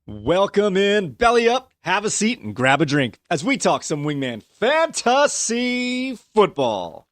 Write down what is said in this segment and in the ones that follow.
Welcome in, belly up, have a seat, and grab a drink as we talk some Wingman Fantasy Football.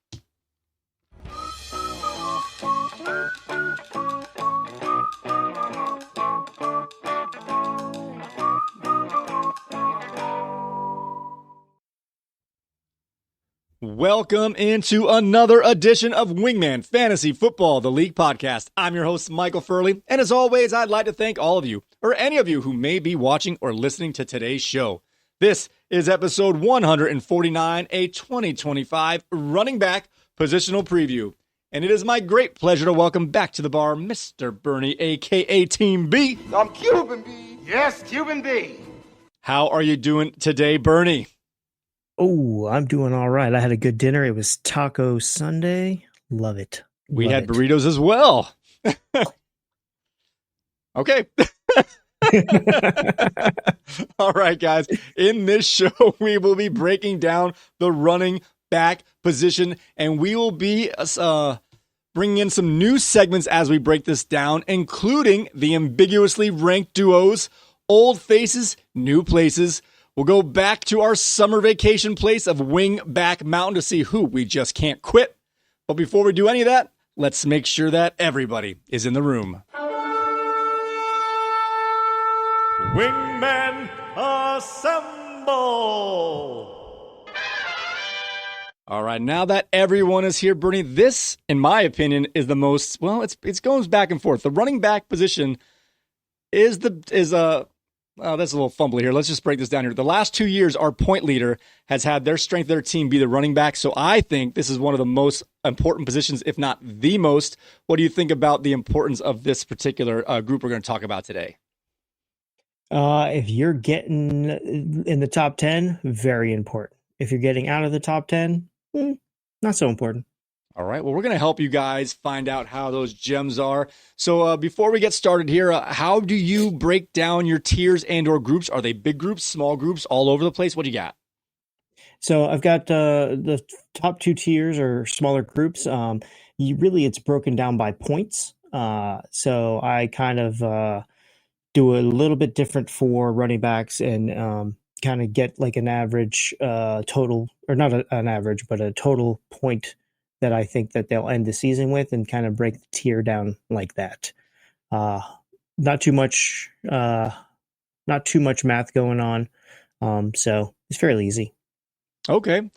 Welcome into another edition of Wingman Fantasy Football, the League Podcast. I'm your host, Michael Furley, and as always, I'd like to thank all of you, or any of you who may be watching or listening to today's show. This is episode 149, a 2025 running back positional preview. And it is my great pleasure to welcome back to the bar Mr. Bernie, a.k.a. Team B. I'm Cuban B. Yes, Cuban B. How are you doing today, Bernie? Oh, I'm doing all right. I had a good dinner. It was Taco Sunday. Love it. We had burritos as well. Okay. All right, guys. In this show, we will be breaking down the running back position, and we will be bringing in some new segments as we break this down, including the ambiguously ranked duos, old faces, new places. We'll go back to our summer vacation place of Wingback Mountain to see who we just can't quit. But before we do any of that, let's make sure that everybody is in the room. Wingmen assemble! All right, now that everyone is here, Bernie, this, in my opinion, is the most, well, it goes back and forth. The running back position is that's a little fumbly here. Let's just break this down here. The last 2 years, our point leader has had their strength of their team be the running back. So I think this is one of the most important positions, if not the most. What do you think about the importance of this particular group we're going to talk about today? If you're getting in the top 10, very important. If you're getting out of the top 10, not so important. All right. Well, we're going to help you guys find out how those gems are. So before we get started here, how do you break down your tiers and or groups? Are they big groups, small groups, all over the place? What do you got? So I've got the top two tiers or smaller groups. It's broken down by points. So I kind of do a little bit different for running backs and kind of get like an average total, or not an average, but a total point that I think that they'll end the season with, and kind of break the tier down like that. Not too much math going on. So it's fairly easy. Okay.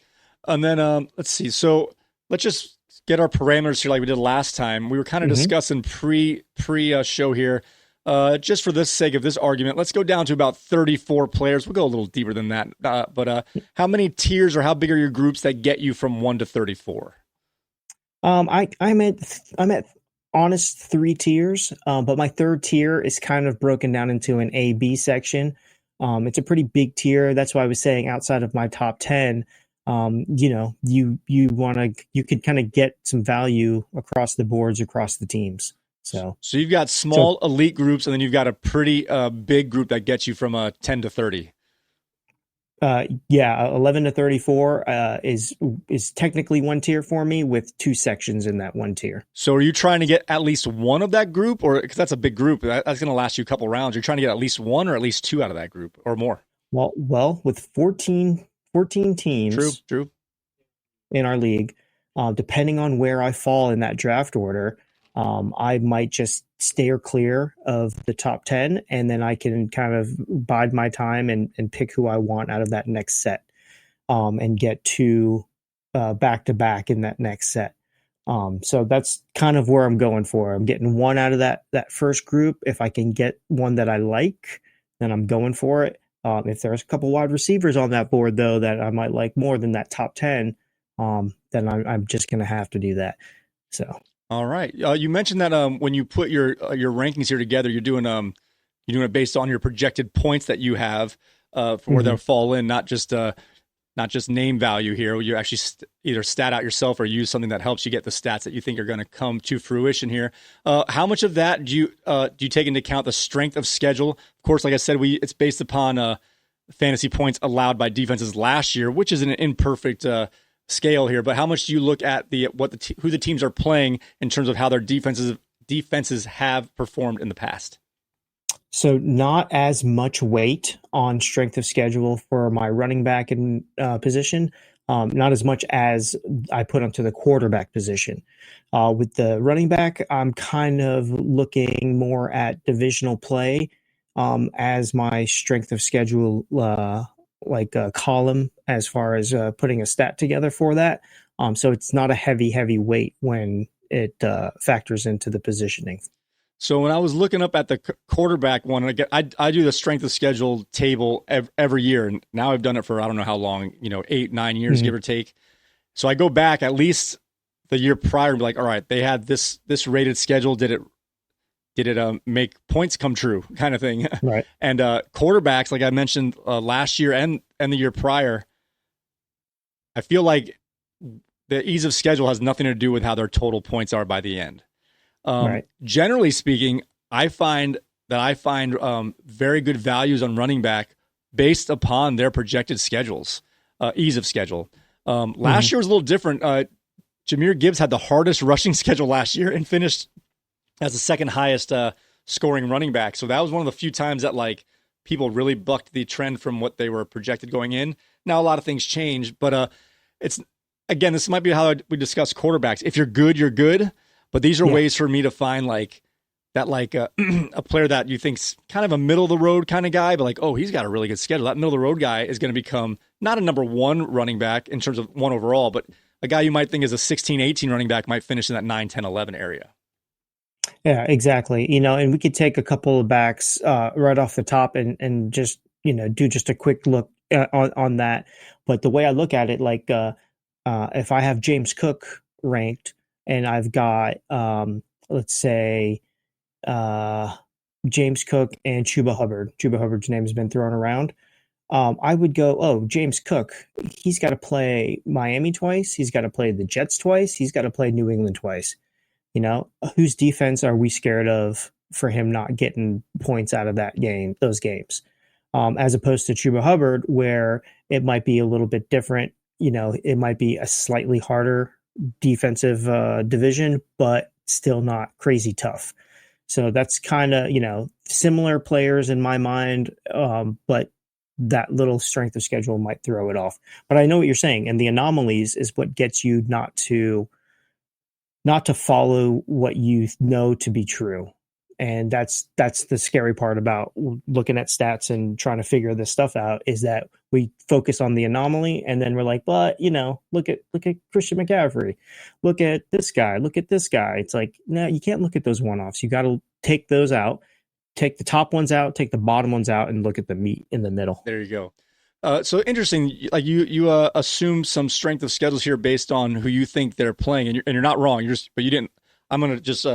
And then let's see. So let's just get our parameters here like we did last time. We were kind of discussing pre-show here. Just for the sake of this argument, let's go down to about 34 players. We'll go a little deeper than that. But how many tiers or how big are your groups that get you from 1 to 34? I'm at honest 3 tiers, but my third tier is kind of broken down into an A, B section. It's a pretty big tier. That's why I was saying outside of my top 10, you could kind of get some value across the boards, across the teams. So you've got small elite groups, and then you've got a pretty big group that gets you from 10 to 30. 11 to 34 is technically one tier for me, with 2 sections in that one tier. So are you trying to get at least one of that group, or because that's a big group, that's going to last you a couple rounds? You're trying to get at least one or at least 2 out of that group or more? Well, with 14 teams, true, in our league, depending on where I fall in that draft order, I might just steer clear of the top 10, and then I can kind of bide my time and pick who I want out of that next set, and get 2 back-to-back in that next set. So that's kind of where I'm going for. I'm getting 1 out of that first group. If I can get one that I like, then I'm going for it. If there's a couple wide receivers on that board, though, that I might like more than that top 10, then I'm just going to have to do that. So. All right. You mentioned that when you put your rankings here together, you're doing it based on your projected points that you have for where they'll fall in, not just name value here. You actually either stat out yourself or use something that helps you get the stats that you think are going to come to fruition here. How much of that do you take into account the strength of schedule? Of course, like I said, it's based upon fantasy points allowed by defenses last year, which is an imperfect scale here, but how much do you look at who the teams are playing in terms of how their defenses have performed in the past? So not as much weight on strength of schedule for my running back and position, not as much as I put onto the quarterback position. With the running back, I'm kind of looking more at divisional play as my strength of schedule, like a column as far as putting a stat together for that. So it's not a heavy weight when it factors into the positioning. So when I was looking up at the quarterback one, I do the strength of schedule table every year, and now I've done it for I don't know how long, 8-9 years, give or take. So I go back at least the year prior and be like, all right, they had this rated schedule. Did it make points come true, kind of thing? Right. And quarterbacks, like I mentioned last year and the year prior, I feel like the ease of schedule has nothing to do with how their total points are by the end. Right. Generally speaking, I find very good values on running back based upon their projected schedules, ease of schedule. Last year was a little different. Jahmyr Gibbs had the hardest rushing schedule last year and finished as the second highest scoring running back. So that was one of the few times that like people really bucked the trend from what they were projected going in. Now a lot of things change, but it's again, this might be how we discuss quarterbacks. If you're good, you're good. But these are ways for me to find like that, like a player that you think's kind of a middle of the road kind of guy, but like, oh, he's got a really good schedule. That middle of the road guy is going to become not a number one running back in terms of one overall, but a guy you might think is a 16, 18 running back might finish in that 9, 10, 11 area. Yeah, exactly. And we could take a couple of backs right off the top and just, do just a quick look on that. But the way I look at it, like if I have James Cook ranked, and I've got, let's say, James Cook and Chuba Hubbard. Chuba Hubbard's name has been thrown around. I would go, James Cook, he's got to play Miami twice. He's got to play the Jets twice. He's got to play New England twice. Whose defense are we scared of for him not getting points out of those games? As opposed to Chuba Hubbard, where it might be a little bit different. It might be a slightly harder defensive division, but still not crazy tough. So that's kind of, similar players in my mind, but that little strength of schedule might throw it off. But I know what you're saying, and the anomalies is what gets you not to follow what you know to be true. And that's the scary part about looking at stats and trying to figure this stuff out, is that we focus on the anomaly and then we're like, but look at Christian McCaffrey, look at this guy. It's like, no, you can't look at those one-offs. You got to take those out, take the top ones out, take the bottom ones out, and look at the meat in the middle. There you go. So interesting. Like you assume some strength of schedules here based on who you think they're playing, and you're not wrong. But you didn't. I'm going to just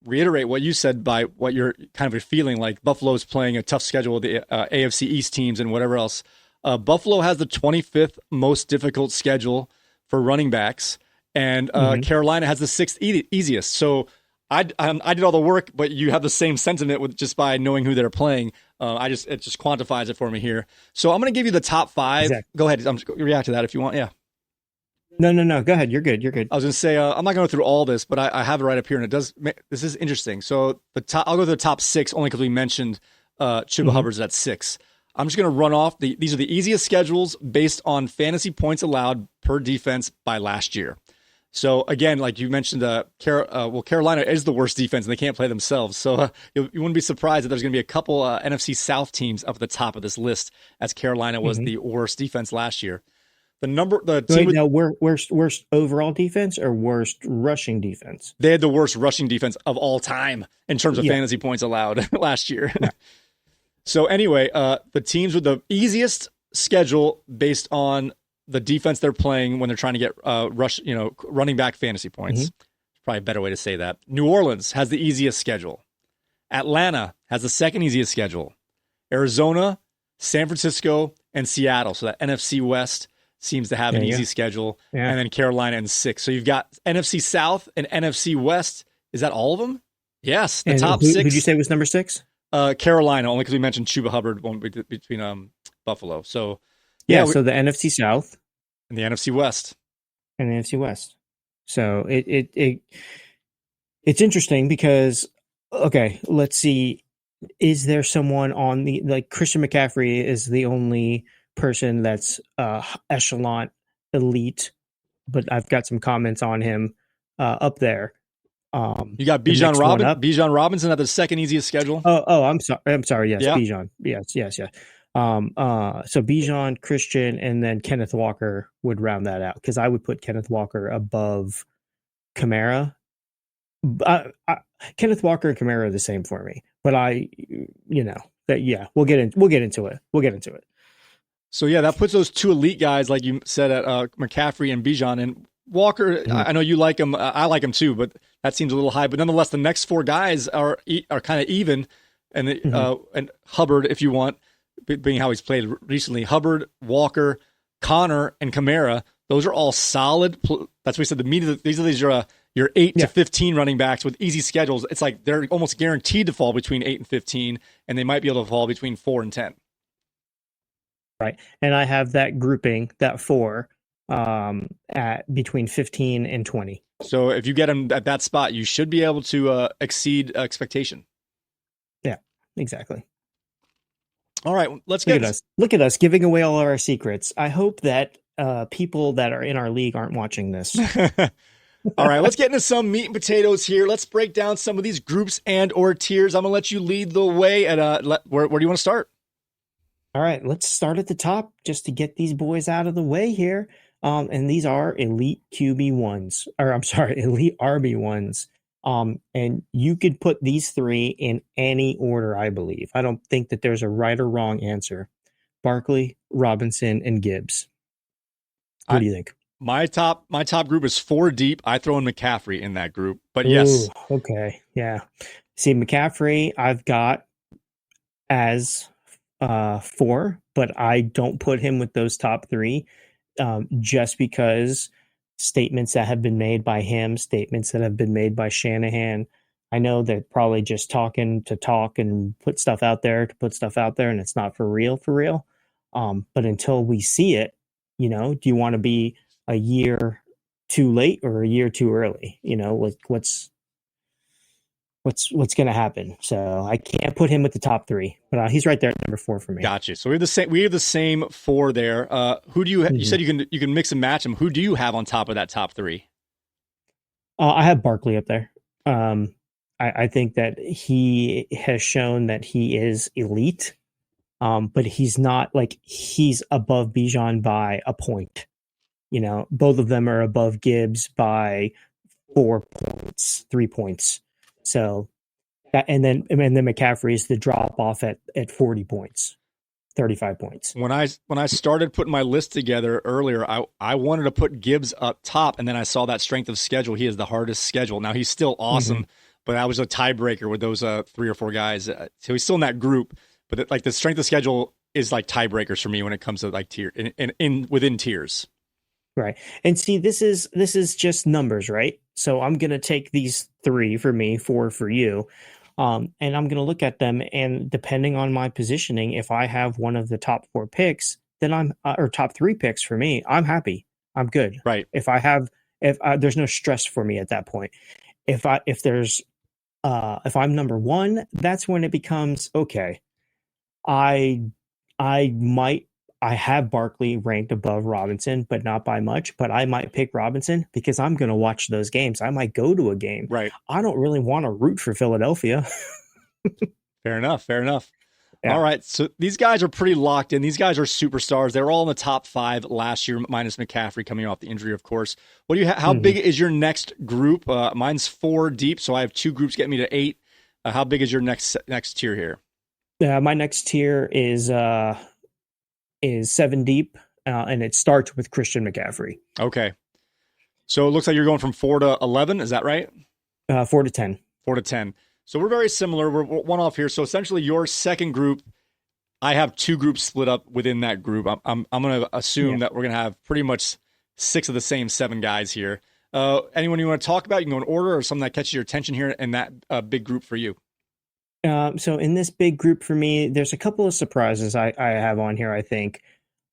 reiterate what you said by what you're kind of feeling like. Buffalo's playing a tough schedule with the AFC East teams and whatever else. Buffalo has the 25th most difficult schedule for running backs, and Carolina has the 6th easiest. So I did all the work, but you have the same sentiment with just by knowing who they're playing. It just quantifies it for me here. So I'm going to give you the top 5. Exactly. Go ahead. React to that if you want. Yeah. No. Go ahead. You're good. I was going to say, I'm not going to go through all this, but I have it right up here, and this is interesting. So I'll go to the top 6 only because we mentioned Chuba Hubbard's at 6. I'm just going to run off these are the easiest schedules based on fantasy points allowed per defense by last year. So again, like you mentioned, Carolina is the worst defense and they can't play themselves. So you wouldn't be surprised that there's going to be a couple NFC South teams up at the top of this list, as Carolina was the worst worst last year. Worst overall defense or worst rushing defense? They had the worst rushing defense of all time in terms of fantasy points allowed last year. Yeah. So anyway, the teams with the easiest schedule based on the defense they're playing when they're trying to get running back fantasy points. Probably a better way to say that. New Orleans has the easiest schedule. Atlanta has the second easiest schedule. Arizona, San Francisco, and Seattle. So that NFC West seems to have an easy schedule. Yeah. And then Carolina in 6. So you've got NFC South and NFC West. Is that all of them? Yes. The top 6. Who did you say was number 6? Carolina, only because we mentioned Chuba Hubbard between Buffalo. So so the NFC South and the NFC West. So it's interesting because Okay, let's see. Is there someone on the like Christian McCaffrey is the only person that's echelon elite, but I've got some comments on him up there. You got The next one up. Bijan Robinson at the second easiest schedule. Oh, I'm sorry. I'm sorry. Yes, Yeah. Bijan. Yes. So Bijan, Christian, and then Kenneth Walker would round that out because I would put Kenneth Walker above Kamara. Kenneth Walker and Kamara are the same for me, but we'll get into it. So yeah, that puts those two elite guys, like you said, at McCaffrey and Bijan. And Walker, mm-hmm. I know you like him. I like him too, but that seems a little high. But nonetheless, the next four guys are kind of even, and and Hubbard, if you want, being how he's played recently, Hubbard, Walker, Connor, and Kamara. Those are all solid. That's what we said. These are your 8 to 15 running backs with easy schedules. It's like they're almost guaranteed to fall between 8 and 15, and they might be able to fall between 4 and 10. Right. And I have that grouping, that 4, at between 15 and 20. So if you get them at that spot, you should be able to exceed expectation. Yeah, exactly. All right, let's look at us giving away all of our secrets. I hope that people that are in our league aren't watching this. All right, let's get into some meat and potatoes here. Let's break down some of these groups and or tiers. I'm going to let you lead the way. Where do you want to start? All right, let's start at the top just to get these boys out of the way here. And these are elite QB1s, or I'm sorry, elite RB1s. And you could put these 3 in any order, I believe. I don't think that there's a right or wrong answer. Barkley, Robinson, and Gibbs. What do you think? My top group is 4 deep. I throw in McCaffrey in that group, but yes. Ooh, okay, yeah. See, McCaffrey, I've got as 4, but I don't put him with those top 3, just because statements that have been made by him, statements that have been made by Shanahan. I know they're probably just talking to talk and put stuff out there to put stuff out there, and it's not for real. But until we see it, do you want to be a year too late or a year too early? What's going to happen? So I can't put him with the top 3, but he's right there at number 4 for me. Gotcha. So we have the same 4 there. Who do you? You said you can mix and match them. Who do you have on top of that top 3? I have Barkley up there. I think that he has shown that he is elite, but he's not he's above Bijan by a point. Both of them are above Gibbs by 4 points, 3 points. So, and then McCaffrey is the drop off at 40 points, 35 points. When I started putting my list together earlier, I wanted to put Gibbs up top, and then I saw that strength of schedule. He has the hardest schedule. Now he's still awesome, but I was a tiebreaker with those 3 or 4 guys. So he's still in that group, but the strength of schedule is like tiebreakers for me when it comes to tier in within tiers. Right. And see, this is just numbers, right? So I'm going to take these 3 for me, 4 for you. And I'm going to look at them, and depending on my positioning, if I have one of the top 4 picks, then or top 3 picks for me, I'm happy. I'm good. Right. If there's no stress for me at that point. If I'm number 1, that's when it becomes okay. I have Barkley ranked above Robinson, but not by much. But I might pick Robinson because I'm going to watch those games. I might go to a game. Right. I don't really want to root for Philadelphia. Fair enough. Yeah. All right. So these guys are pretty locked in. These guys are superstars. They're all in the top 5 last year, minus McCaffrey coming off the injury, of course. What do you how big is your next group? Mine's 4 deep, so I have 2 groups get me to 8. How big is your next tier here? My next tier is 7 deep, and it starts with Christian McCaffrey. Okay. So it looks like you're going from 4 to 11. Is that right? 4 to 10. 4 to 10. So we're very similar. We're one off here. So essentially your second group, I have 2 groups split up within that group. I'm going to assume that we're going to have pretty much 6 of the same 7 guys here. Anyone you want to talk about? You can go in order, or something that catches your attention here in that big group for you. So in this big group for me, there's a couple of surprises I have on here, I think.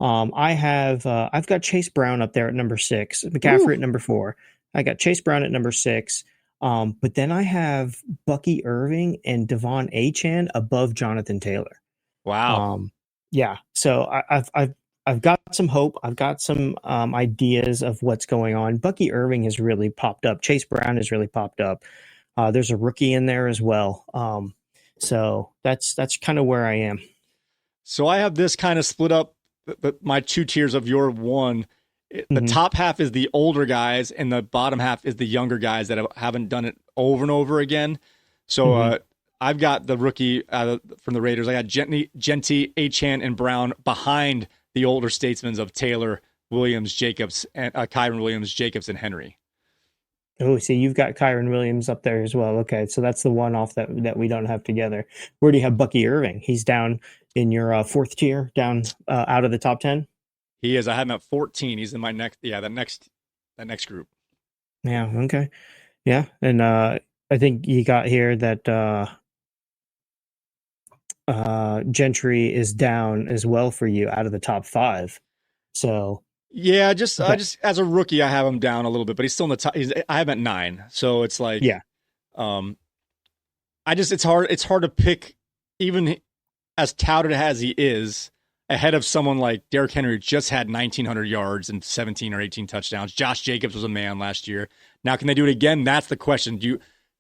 I've got Chase Brown up there at number 6, McCaffrey at number 4. I got Chase Brown at number 6. But then I have Bucky Irving and Devon Achane above Jonathan Taylor. Wow. Yeah. So I've got some hope. I've got some ideas of what's going on. Bucky Irving has really popped up. Chase Brown has really popped up. There's a rookie in there as well. So that's kind of where I am. So I have this kind of split up, my two tiers of your one. The top half is the older guys, and the bottom half is the younger guys that haven't done it over and over again. So I've got the rookie from the Raiders. I got Genty, Achane, and Brown behind the older statesmen of Taylor, Williams, Jacobs, and Kyron Williams, Jacobs, and Henry. Oh, see, you've got Kyron Williams up there as well. Okay, so that's the one off that we don't have together. Where do you have Bucky Irving? He's down in your fourth tier, down out of the top 10? He is. I have him at 14. He's in my next, that next group. Yeah, okay. Yeah, and I think you got here that Gentry is down as well for you out of the top 5. So yeah, I just as a rookie, I have him down a little bit, but he's still in the top. I have him at 9, so it's like, yeah. It's hard to pick, even as touted as he is, ahead of someone like Derrick Henry, who just had 1,900 yards and 17 or 18 touchdowns. Josh Jacobs was a man last year. Now, can they do it again? That's the question.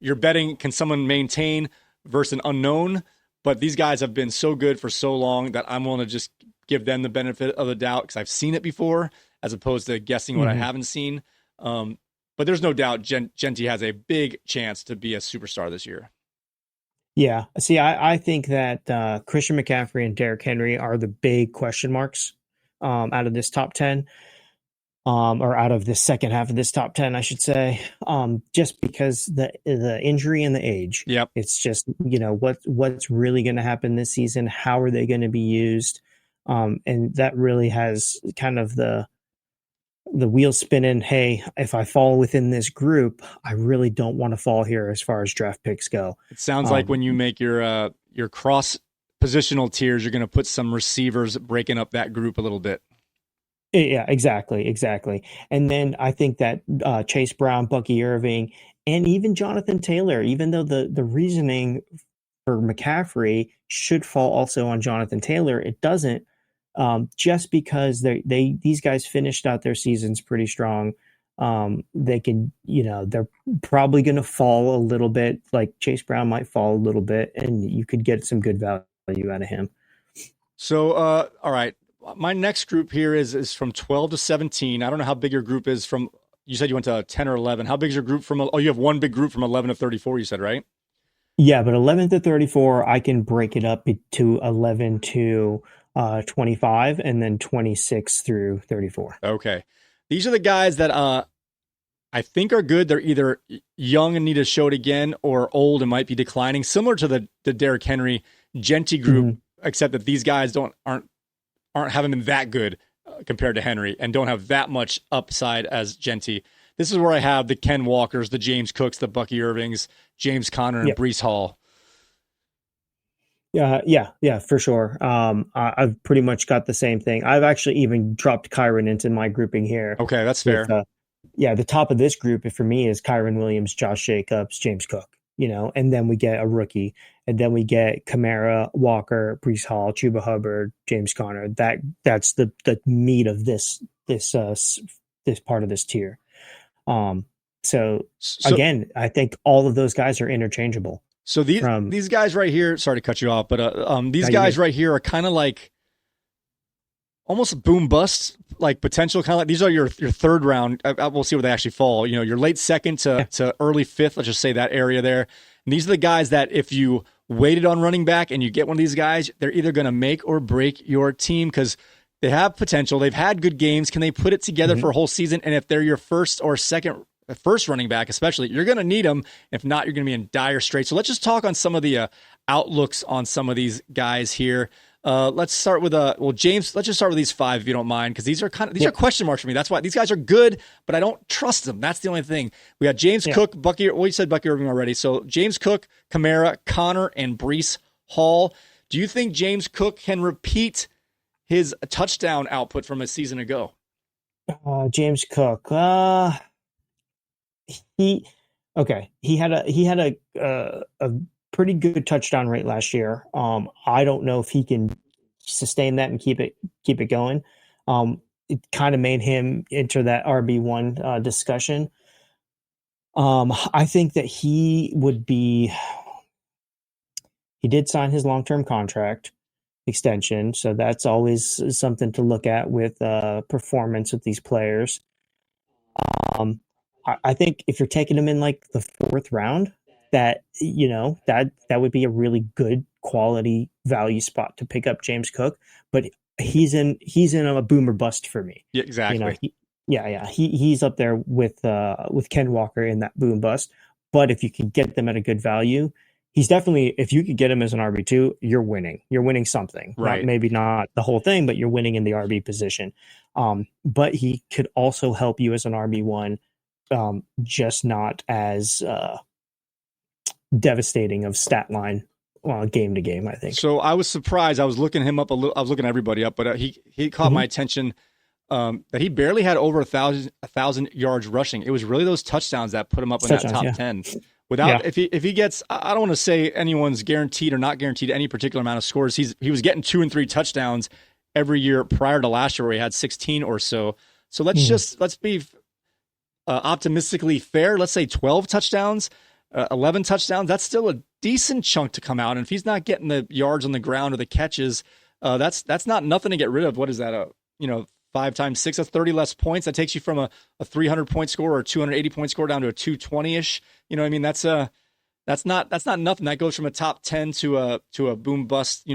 You're betting, can someone maintain versus an unknown? But these guys have been so good for so long that I'm willing to just give them the benefit of the doubt because I've seen it before, as opposed to guessing what I haven't seen. But there's no doubt Genty has a big chance to be a superstar this year. Yeah. See, I think that Christian McCaffrey and Derrick Henry are the big question marks out of this top 10, or out of the second half of this top 10, I should say, just because the injury and the age. Yep. It's just, what's really going to happen this season? How are they going to be used? And that really has kind of the wheel spinning. Hey, if I fall within this group, I really don't want to fall here as far as draft picks go. It sounds like when you make your cross positional tiers, you're going to put some receivers breaking up that group a little bit. Yeah, exactly. And then I think that Chase Brown, Bucky Irving, and even Jonathan Taylor, even though the reasoning for McCaffrey should fall also on Jonathan Taylor, it doesn't. Just because these guys finished out their seasons pretty strong. They can, they're probably going to fall a little bit. Like Chase Brown might fall a little bit, and you could get some good value out of him. So, all right. My next group here is from 12 to 17. I don't know how big your group is from, you said you went to 10 or 11. How big is your group from, you have one big group from 11 to 34, you said, right? Yeah, but 11 to 34, I can break it up to 11 to 25 and then 26 through 34. Okay. These are the guys that I think are good. They're either young and need to show it again, or old and might be declining, similar to the Derrick Henry Genty group, except that these guys aren't haven't been that good compared to Henry, and don't have that much upside as Genty. This is where I have the Ken Walkers, the James Cooks, the Bucky Irvings, James Conner, and Breece Hall. Yeah, for sure. I've pretty much got the same thing. I've actually even dropped Kyron into my grouping here. Okay, that's fair. The top of this group for me is Kyron Williams, Josh Jacobs, James Cook, and then we get a rookie, and then we get Kamara, Walker, Breece Hall, Chuba Hubbard, James Conner. That's the meat of this part of this tier. So again, I think all of those guys are interchangeable. So these guys right here, sorry to cut you off, but these guys right here are kind of like almost boom bust, like potential, kind of like these are your third round. We'll see where they actually fall. Your late second to early fifth, let's just say that area there. And these are the guys that if you waited on running back and you get one of these guys, they're either going to make or break your team because they have potential. They've had good games. Can they put it together for a whole season? And if they're your first running back, especially, you're going to need them. If not, you're going to be in dire straits. So let's just talk on some of the outlooks on some of these guys here. Let's start with James. Let's just start with these 5, if you don't mind, because these are are question marks for me. That's why these guys are good, but I don't trust them. That's the only thing. We got James Cook, Bucky. Well, you said Bucky Irving already. So James Cook, Kamara, Connor, and Breece Hall. Do you think James Cook can repeat his touchdown output from a season ago? James Cook. Okay, he had a pretty good touchdown rate last year. I don't know if he can sustain that and keep it going. It kind of made him enter that RB1 discussion. I think that he did sign his long-term contract extension, so that's always something to look at with performance with these players. I think if you're taking him in like the 4th round, that would be a really good quality value spot to pick up James Cook, but he's in a boomer bust for me. Yeah, exactly. He's up there with Ken Walker in that boom bust. But if you can get them at a good value, he's definitely, if you could get him as an RB2, you're winning. You're winning something. Right. Maybe not the whole thing, but you're winning in the RB position. But he could also help you as an RB1, just not as devastating of stat line game to game, I think. So I was surprised. I was looking him up a little. I was looking everybody up, but he caught my attention that he barely had over 1,000 yards rushing. It was really those touchdowns that put him up in that top 10. Without if he gets, I don't want to say anyone's guaranteed or not guaranteed any particular amount of scores. He was getting 2 and 3 touchdowns every year prior to last year, where he had 16 or so. So let's be optimistically fair. Let's say 12 touchdowns, 11 touchdowns. That's still a decent chunk to come out. And if he's not getting the yards on the ground or the catches, that's not nothing to get rid of. What is that? 5 times 6, that's 30 less points. That takes you from a 300-point score or a 280-point score down to a 220-ish. You know what I mean? That's not nothing. That goes from a top 10 to a boom bust,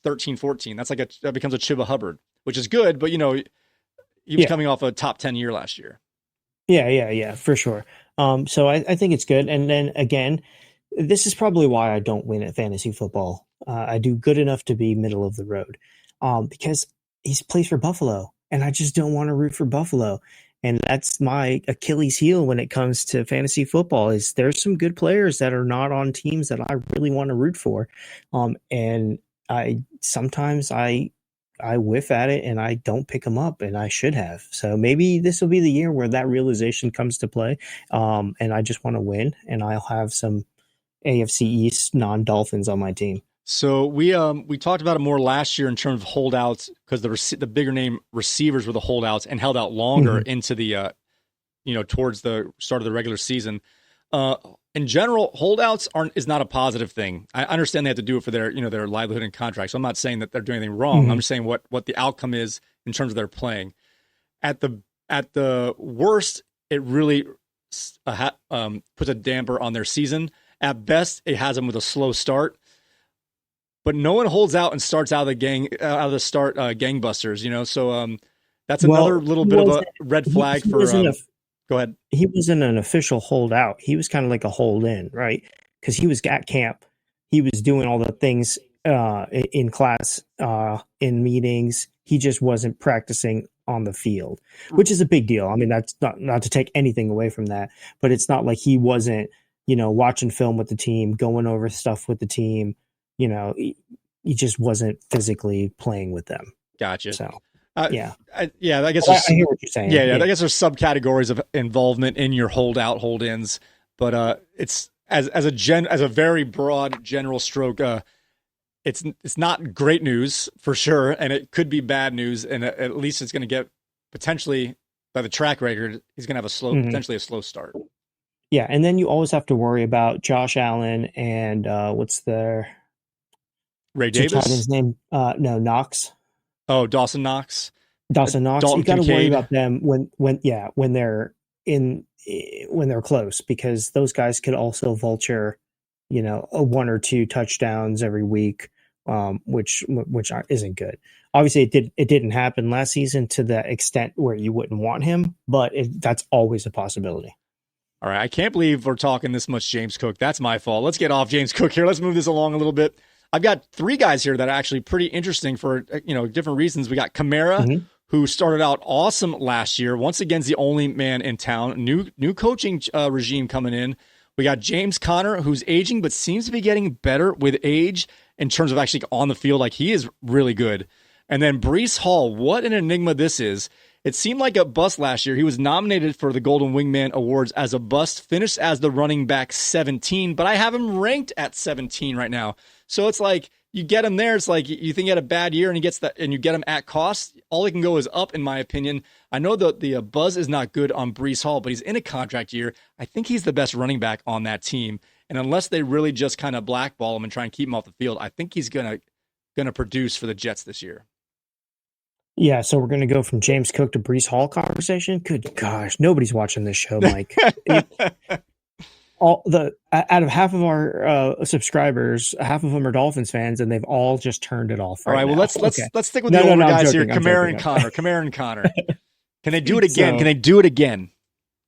13, 14. That becomes a Chuba Hubbard, which is good, but he was coming off a top 10 year last year. Yeah, for sure. So I think it's good. And then again, this is probably why I don't win at fantasy football. I do good enough to be middle of the road, because he plays for Buffalo, and I just don't want to root for Buffalo. And that's my Achilles heel when it comes to fantasy football. Is there's some good players that are not on teams that I really want to root for, and sometimes I whiff at it and I don't pick them up, and I should have. So maybe this will be the year where that realization comes to play, and I just want to win, and I'll have some AFC East non-Dolphins on my team. So we talked about it more last year in terms of holdouts, because the bigger name receivers were the holdouts and held out longer into the towards the start of the regular season. In general, holdouts is not a positive thing. I understand they have to do it for their their livelihood and contract. So I'm not saying that they're doing anything wrong. I'm just saying what the outcome is in terms of their playing. At the worst, it really puts a damper on their season. At best, it has them with a slow start. But no one holds out and starts out of the start gangbusters, So that's another little bit of a red flag for. Go ahead. He wasn't an official holdout. He was kind of like a hold in, right? Because he was at camp. He was doing all the things in class, in meetings. He just wasn't practicing on the field, which is a big deal. I mean, that's not to take anything away from that, but it's not like he wasn't, watching film with the team, going over stuff with the team. He just wasn't physically playing with them. Gotcha. So, I guess I hear what you're saying. Yeah. I guess there's subcategories of involvement in your hold-ins, but it's as a very broad general stroke. It's not great news for sure, and it could be bad news, and at least it's going to get potentially, by the track record, he's going to have potentially a slow start. Yeah, and then you always have to worry about Josh Allen and what's their Ray Davis? His name? No, Knox. Oh, Dawson Knox. Dawson Knox. Dalton You got to worry Kincaid. about them when they're close, because those guys could also vulture, a 1 or 2 touchdowns every week, which isn't good. Obviously, it didn't happen last season to the extent where you wouldn't want him, but that's always a possibility. All right, I can't believe we're talking this much James Cook. That's my fault. Let's get off James Cook here. Let's move this along a little bit. I've got 3 guys here that are actually pretty interesting for different reasons. We got Kamara, who started out awesome last year. Once again, is the only man in town. New coaching regime coming in. We got James Conner, who's aging but seems to be getting better with age in terms of actually on the field. Like, he is really good. And then Breece Hall, what an enigma this is. It seemed like a bust last year. He was nominated for the Golden Wingman Awards as a bust, finished as the running back 17, but I have him ranked at 17 right now. So it's like you get him there. It's like you think he had a bad year and he gets that, and you get him at cost. All he can go is up, in my opinion. I know the buzz is not good on Breece Hall, but he's in a contract year. I think he's the best running back on that team. And unless they really just kind of blackball him and try and keep him off the field, I think he's gonna produce for the Jets this year. Yeah, so we're going to go from James Cook to Breece Hall conversation. Good gosh, nobody's watching this show, Mike. Out of half of our subscribers, half of them are Dolphins fans, and they've all just turned it off. All right, now. well let's stick with the older guys here. Kamara and Connor. Kamara and Connor. Can they do it again? Can they do it again?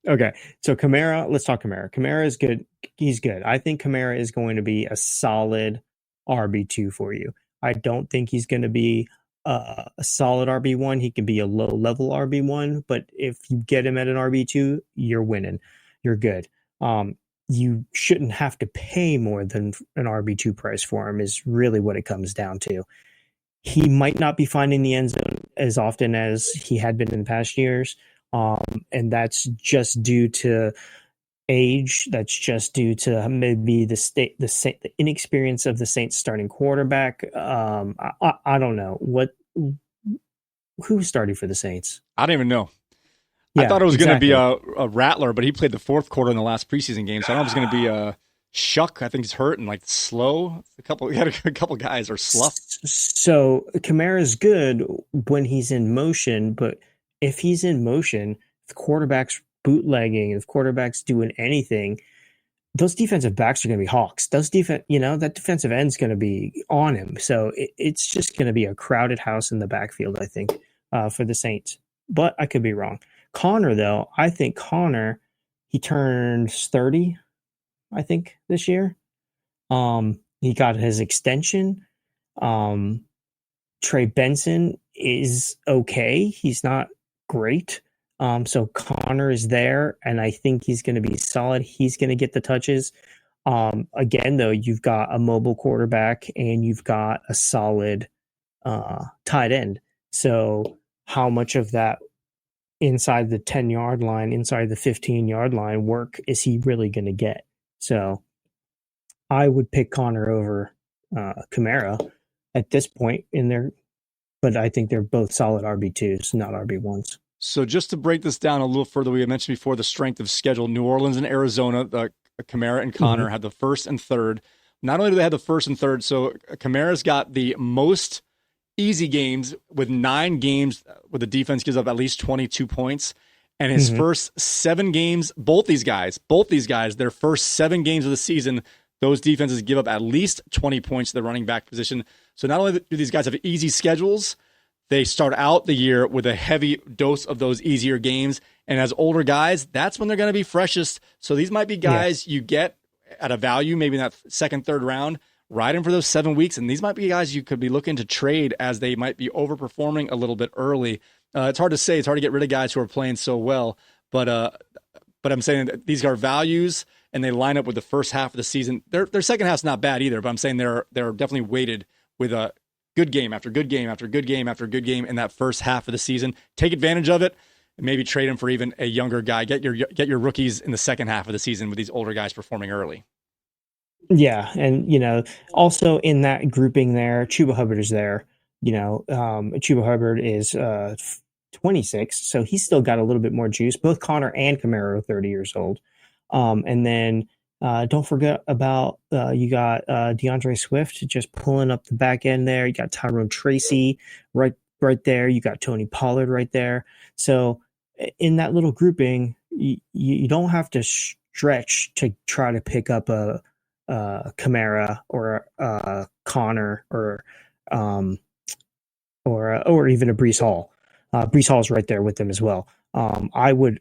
Okay, so Kamara. Let's talk Kamara. Kamara is good. He's good. I think Kamara is going to be a solid RB2 for you. I don't think he's going to be a solid RB1. He can be a low level RB1, but if you get him at an RB2, you're winning. You're good. You shouldn't have to pay more than an RB2 price for him is really what it comes down to. He might not be finding the end zone as often as he had been in past years. And that's just due to age. That's just due to maybe the inexperience of the Saints starting quarterback. I don't know who's starting for the Saints. I don't even know. Yeah, I thought it was going to be a Rattler, but he played the fourth quarter in the last preseason game. So I don't know if it's going to be a Shuck. I think he's hurt and like slow. A couple guys are slough. So Kamara's good when he's in motion, but if he's in motion, if the quarterback's bootlegging, if quarterback's doing anything, those defensive backs are going to be hawks. That defensive end's going to be on him. So it's just going to be a crowded house in the backfield, I think, for the Saints. But I could be wrong. Connor, though, I think Connor, he turns 30, I think, this year. He got his extension. Trey Benson is okay. He's not great. So Connor is there, and I think he's going to be solid. He's going to get the touches. Again, though, you've got a mobile quarterback and you've got a solid tight end. So how much of that inside the 10-yard line, inside the 15-yard line work is he really going to get? So I would pick Connor over Kamara at this point in there, but I think they're both solid RB2s, not RB1s. So just to break this down a little further, we had mentioned before the strength of schedule. New Orleans and Arizona, Kamara and Connor had the first and third. Not only do they have the first and third, so Kamara's got the most easy games with 9 games where the defense gives up at least 22 points. And his first 7 games, both these guys, their first 7 games of the season, those defenses give up at least 20 points to the running back position. So not only do these guys have easy schedules, they start out the year with a heavy dose of those easier games. And as older guys, that's when they're going to be freshest. So these might be guys you get at a value, maybe in that second, third round, ride them for those 7 weeks. And these might be guys you could be looking to trade as they might be overperforming a little bit early. It's hard to say. It's hard to get rid of guys who are playing so well. But I'm saying that these are values, and they line up with the first half of the season. Their second half's not bad either, but I'm saying they're definitely weighted with a good game after good game after good game after good game in that first half of the season. Take advantage of it, and maybe trade them for even a younger guy. Get your rookies in the second half of the season with these older guys performing early. Yeah, and also in that grouping there, Chuba Hubbard is there. Chuba Hubbard is 26, so he's still got a little bit more juice. Both Connor and Kamara are 30 years old. And then don't forget about you got DeAndre Swift just pulling up the back end there. You got Tyrone Tracy right there. You got Tony Pollard right there. So in that little grouping, you don't have to stretch to try to pick up a Kamara or Connor or even a Breece Hall. Breece Hall's right there with them as well. I would,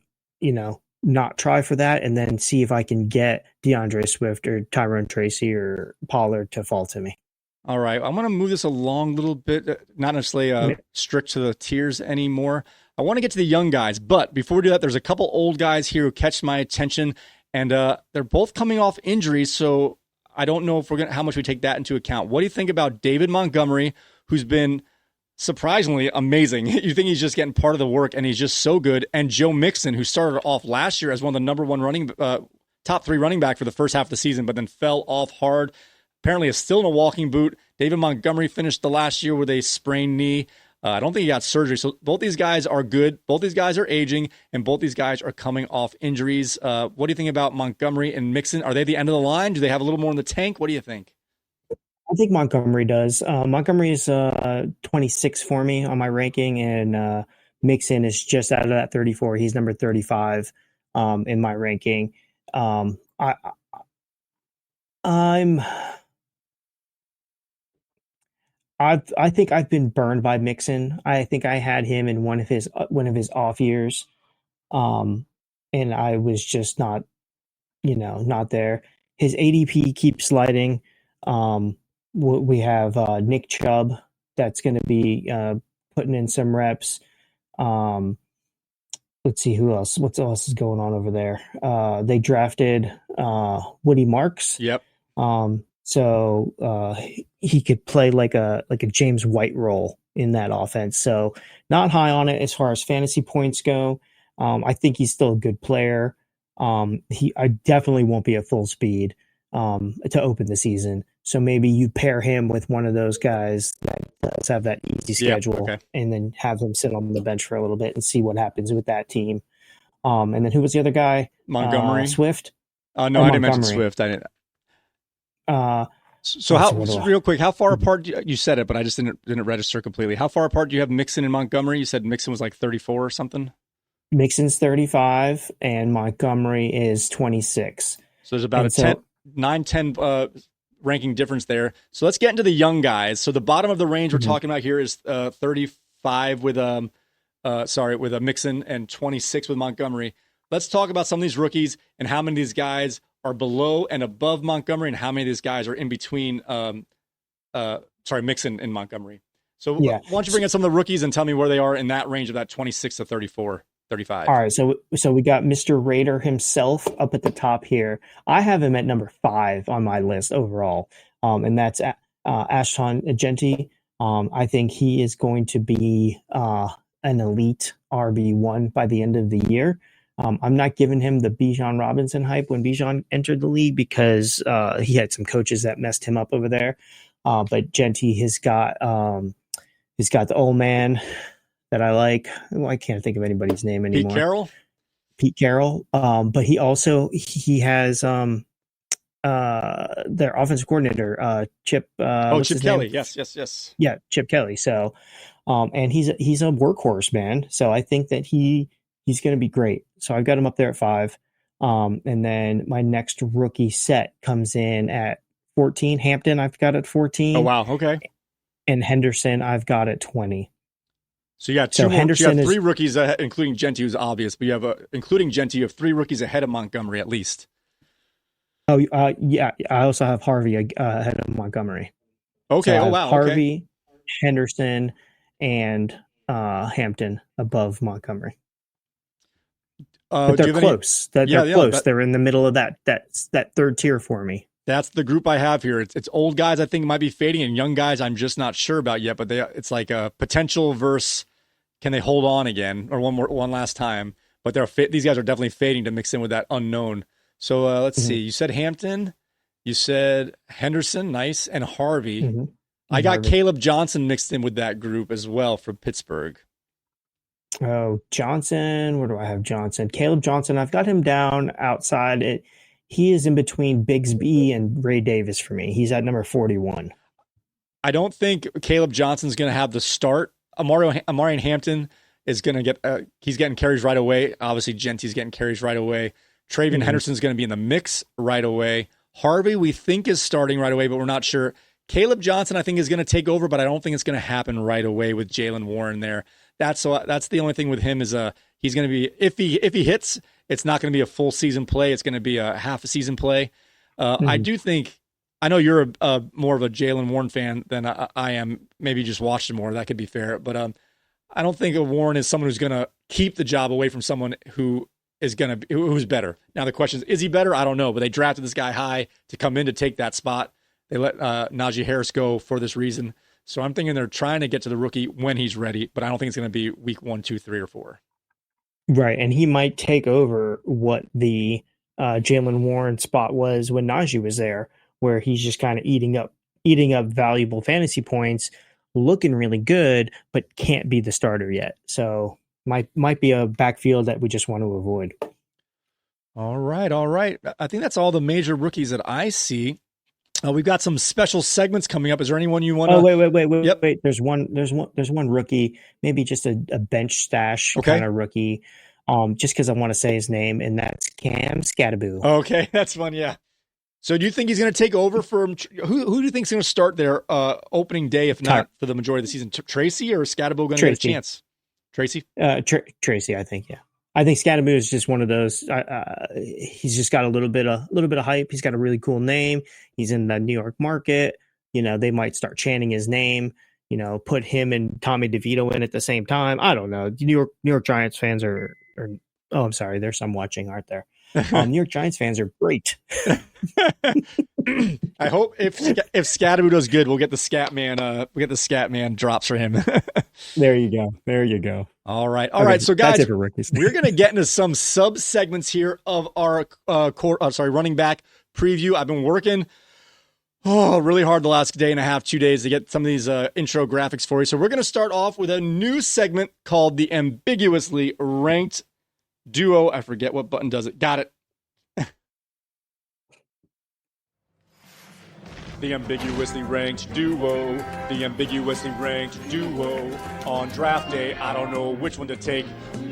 not try for that and then see if I can get DeAndre Swift or Tyrone Tracy or Pollard to fall to me. All right. I'm going to move this along a little bit, not necessarily strict to the tiers anymore. I want to get to the young guys, but before we do that, there's a couple old guys here who catch my attention, and they're both coming off injuries, so I don't know if how much we take that into account. What do you think about David Montgomery, who's been surprisingly amazing. You think he's just getting part of the work, and he's just so good. And Joe Mixon, who started off last year as one of the number one top 3 running back for the first half of the season, but then fell off hard. Apparently is still in a walking boot. David Montgomery finished the last year with a sprained knee. I don't think he got surgery. So both these guys are good. Both these guys are aging, and both these guys are coming off injuries. What do you think about Montgomery and Mixon? Are they the end of the line? Do they have a little more in the tank? What do you think? I think Montgomery does. Montgomery is 26 for me on my ranking, and Mixon is just out of that 34. He's number 35 in my ranking. I think I've been burned by Mixon. I think I had him in one of his off years, and I was just not there. His ADP keeps sliding. We have Nick Chubb that's going to be putting in some reps. Let's see who else. What else is going on over there? They drafted Woody Marks. Yep. So he could play like a James White role in that offense. So not high on it as far as fantasy points go. I think he's still a good player. I definitely won't be at full speed to open the season. So maybe you pair him with one of those guys that does have that easy schedule, and then have him sit on the bench for a little bit and see what happens with that team. And then who was the other guy? Montgomery. Swift. No, I didn't mention Swift. I didn't. So real quick, how far apart you said it, but I just didn't register completely. How far apart do you have Mixon and Montgomery? You said Mixon was like 34 or something. Mixon's 35 and Montgomery is 26. So there's about 10 ranking difference there. So let's get into the young guys. So the bottom of the range we're talking about here is 35 with a Mixon and 26 with Montgomery. Let's talk about some of these rookies and how many of these guys are below and above Montgomery, and how many of these guys are in between Mixon and Montgomery. So why don't you bring in some of the rookies and tell me where they are in that range of that 26 to 34, 35. All right, so we got Mr. Raider himself up at the top here. I have him at number 5 on my list overall, and that's Ashton Agenti. I think he is going to be an elite RB1 by the end of the year. I'm not giving him the Bijan Robinson hype when Bijan entered the league because he had some coaches that messed him up over there. But Genti has got the old man that I like. Well, I can't think of anybody's name anymore. Pete Carroll. But he has their offensive coordinator, Chip. Chip Kelly. Name? Yes. Yeah, Chip Kelly. So, and he's a workhorse, man. So I think that he's going to be great. So I've got him up there at 5. And then my next rookie set comes in at 14. Hampton, I've got at 14. Oh, wow. Okay. And Henderson, I've got at 20. So you got two more. Henderson, you have 3 rookies ahead, including Genti, who's obvious, but you have including Genti, you have 3 rookies ahead of Montgomery at least. Oh, yeah. I also have Harvey ahead of Montgomery. Okay. So wow. Harvey, Henderson, and Hampton above Montgomery. But they're close. They're close. They're in the middle of that third tier for me. That's the group I have here. It's old guys I think might be fading, and young guys I'm just not sure about yet. But it's like a potential versus can they hold on again or one last time? But these guys are definitely fading to mix in with that unknown. So let's see. You said Hampton, you said Henderson, nice, and Harvey. Mm-hmm. I got Harvey. Caleb Johnson mixed in with that group as well from Pittsburgh. Oh, Johnson. Where do I have Johnson? Caleb Johnson. I've got him down outside. He is in between Bigsby and Ray Davis for me. He's at number 41. I don't think Caleb Johnson's going to have the start. Amari Hampton is going to get he's getting carries right away. Obviously, Genti's getting carries right away. Travion Henderson's going to be in the mix right away. Harvey, we think, is starting right away, but we're not sure. Caleb Johnson, I think, is going to take over, but I don't think it's going to happen right away with Jaylen Warren there. That's the only thing with him is he's going to be if he hits, it's not going to be a full season play. It's going to be a half a season play. I do think I know you're more of a Jaylen Warren fan than I am. Maybe you just watched him more. That could be fair, but I don't think Warren is someone who's going to keep the job away from someone who's better. Now the question is he better? I don't know, but they drafted this guy high to come in to take that spot. They let Najee Harris go for this reason. So I'm thinking they're trying to get to the rookie when he's ready, but I don't think it's going to be week 1, 2, 3, or 4. Right, and he might take over what the Jaylen Warren spot was when Najee was there, where he's just kind of eating up valuable fantasy points, looking really good, but can't be the starter yet. So might be a backfield that we just want to avoid. All right. I think that's all the major rookies that I see. We've got some special segments coming up. Is there anyone you want to? Oh, wait. Yep. Wait. There's one rookie, maybe just a bench stash kind of rookie. Just because I want to say his name, and that's Cam Skattebo. Okay, that's fun. Yeah. So do you think he's going to take over from who do you think is going to start their opening day, if not for the majority of the season? Tracy or Skattebo going to get a chance? Tracy? Tracy, I think. Yeah. I think Skattebo is just one of those. He's just got a little bit of hype. He's got a really cool name. He's in the New York market. They might start chanting his name. Put him and Tommy DeVito in at the same time. I don't know. New York Giants fans are. Oh, I'm sorry. There's some watching, aren't there? New York Giants fans are great. I hope if Skattebo does good, we'll get the Scat Man drops for him. There you go. All right. So guys, we're going to get into some sub segments here of our running back preview. I've been working really hard the last day and a half, 2 days to get some of these intro graphics for you. So we're going to start off with a new segment called the Ambiguously Ranked Duo. I forget what button does it. Got it. The Ambiguously Ranked Duo. The Ambiguously Ranked Duo. On draft day, I don't know which one to take.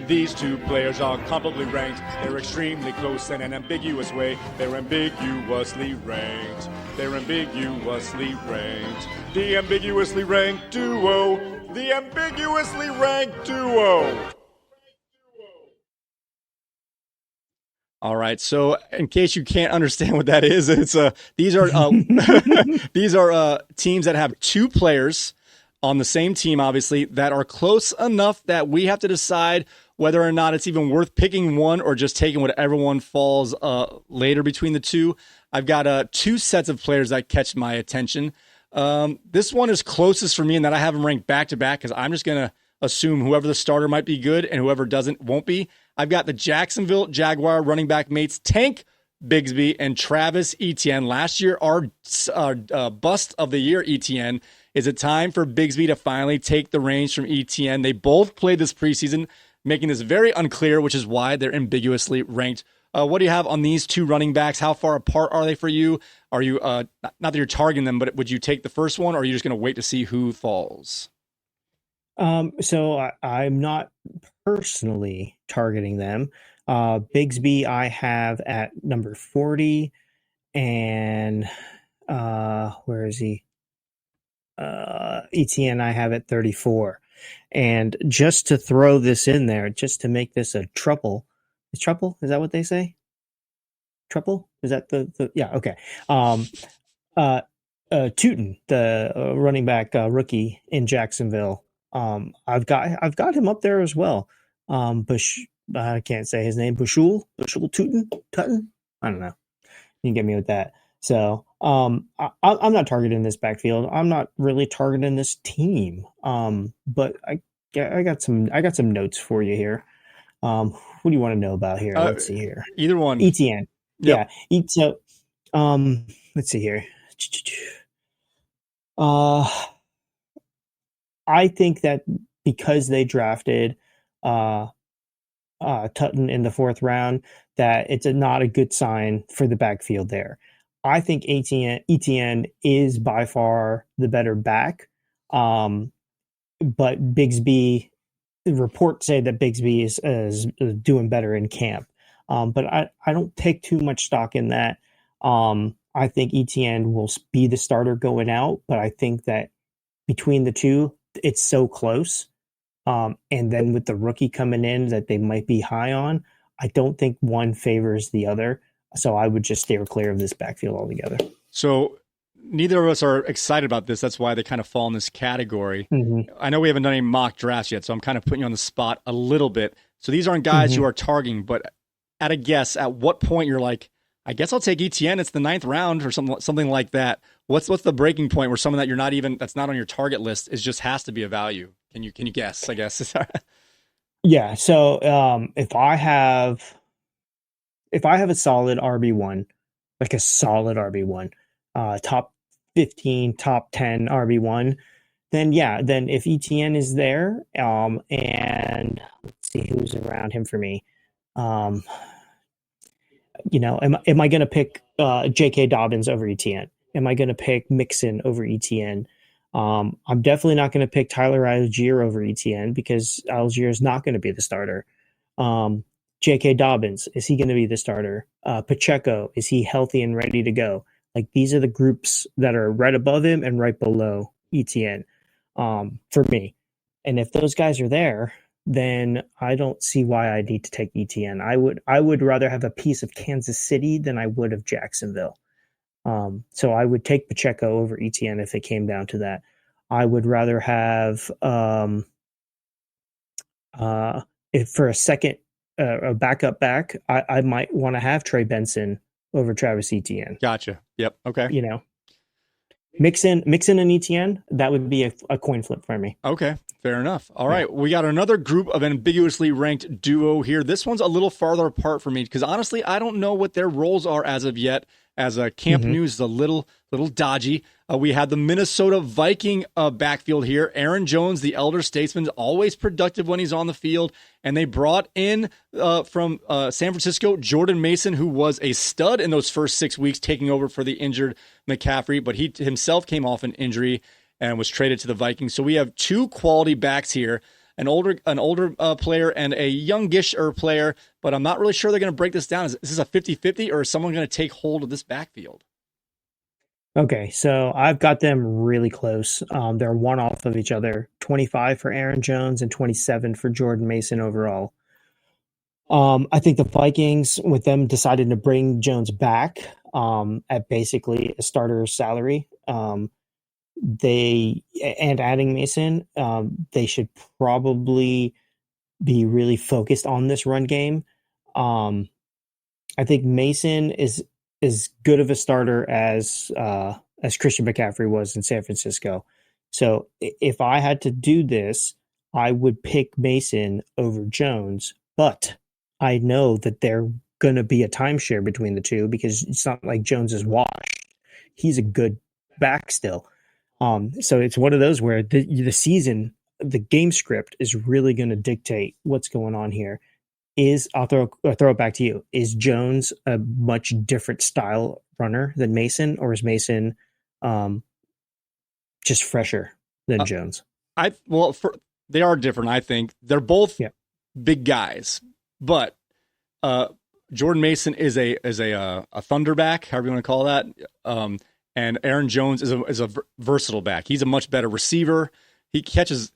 These two players are comparably ranked. They're extremely close in an ambiguous way. They're ambiguously ranked. They're ambiguously ranked. The Ambiguously Ranked Duo. The Ambiguously Ranked Duo. All right. So, in case you can't understand what that is, it's these are these are teams that have two players on the same team, obviously, that are close enough that we have to decide whether or not it's even worth picking one or just taking whatever one falls later between the two. I've got two sets of players that catch my attention. This one is closest for me in that I have them ranked back to back because I'm just gonna assume whoever the starter might be good and whoever doesn't won't be. I've got the Jacksonville Jaguar running back mates Tank Bigsby and Travis Etienne. Last year, our bust of the year, Etienne. Is it time for Bigsby to finally take the reins from Etienne? They both played this preseason, making this very unclear, which is why they're ambiguously ranked. What do you have on these two running backs? How far apart are they for you? Are you not that you're targeting them, but would you take the first one, or are you just going to wait to see who falls? So I'm not personally targeting them. Bigsby I have at number 40, and where is he? Etienne I have at 34. And just to throw this in there, just to make this a trouble. Is trouble? Is that what they say? Trouble? Is that the yeah, okay. Tootin, the running back rookie in Jacksonville. I've got him up there as well. I can't say his name. Bushul Tootin. I don't know. You can get me with that. So I'm not targeting this backfield. I'm not really targeting this team. But I got some notes for you here. What do you want to know about here? Let's see here. Either one. Etienne. Yep. Yeah. So let's see here. I think that because they drafted Tutton in the 4th round, that it's not a good sign for the backfield there. I think Etienne is by far the better back, but Bigsby, reports say that Bigsby is doing better in camp. But I don't take too much stock in that. I think Etienne will be the starter going out, but I think that between the two, it's so close. And then with the rookie coming in that they might be high on, I don't think one favors the other. So I would just steer clear of this backfield altogether. So neither of us are excited about this. That's why they kind of fall in this category. Mm-hmm. I know we haven't done any mock drafts yet, so I'm kind of putting you on the spot a little bit. So these aren't guys you are targeting, but at a guess, at what point you're like, I guess I'll take Etienne. It's the 9th round or something like that. What's the breaking point where someone that you're not even that's not on your target list is just has to be a value? Can you guess? I guess. Yeah. So if I have a solid RB1, like a solid RB1, top 15, top 10 RB1, then yeah, then if ETN is there, and let's see who's around him for me. Am I going to pick J.K. Dobbins over ETN? Am I going to pick Mixon over ETN? I'm definitely not going to pick Tyler Algier over ETN because Algier is not going to be the starter. J.K. Dobbins, is he going to be the starter? Pacheco, is he healthy and ready to go? Like, these are the groups that are right above him and right below ETN for me. And if those guys are there, then I don't see why I need to take ETN. I would rather have a piece of Kansas City than I would of Jacksonville. So I would take Pacheco over ETN if it came down to that. I would rather have if for a second a backup back, I might want to have Trey Benson over Travis Etienne. Gotcha. Yep. Okay. Mixin and ETN, that would be a coin flip for me. Okay, fair enough. All right, we got another group of ambiguously ranked duo here. This one's a little farther apart for me because honestly, I don't know what their roles are as of yet. As camp news is a little dodgy. We had the Minnesota Viking backfield here. Aaron Jones, the elder statesman, always productive when he's on the field. And they brought in from San Francisco, Jordan Mason, who was a stud in those first 6 weeks, taking over for the injured McCaffrey. But he himself came off an injury and was traded to the Vikings. So we have two quality backs here. An older player and a youngish player, but I'm not really sure they're going to break this down. Is this a 50-50 or is someone going to take hold of this backfield? Okay, so I've got them really close. They're one off of each other, 25 for Aaron Jones and 27 for Jordan Mason overall. I think the Vikings, with them deciding to bring Jones back at basically a starter salary, adding Mason, they should probably be really focused on this run game. I think Mason is as good of a starter as Christian McCaffrey was in San Francisco. So if I had to do this, I would pick Mason over Jones, but I know that they're going to be a timeshare between the two because it's not like Jones is washed. He's a good back still. So it's one of those where the season, the game script is really going to dictate what's going on here. I'll throw it back to you. Is Jones a much different style runner than Mason, or is Mason just fresher than Jones? They are different. I think they're both big guys, but Jordan Mason is a thunderback, however you want to call that. And Aaron Jones is a versatile back. He's a much better receiver. He catches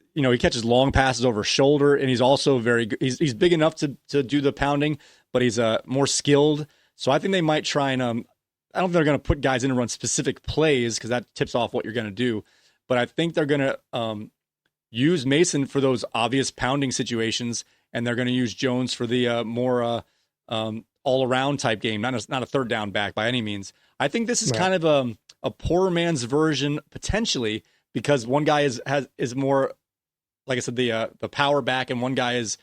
long passes over shoulder, and he's also very good. He's big enough to do the pounding, but he's more skilled. So I think they might try and I don't think they're going to put guys in and run specific plays because that tips off what you're going to do. But I think they're going to use Mason for those obvious pounding situations, and they're going to use Jones for the more all around type game. Not a third down back by any means. I think this is kind of a poor man's version potentially, because one guy is more, like I said, the power back, and one guy is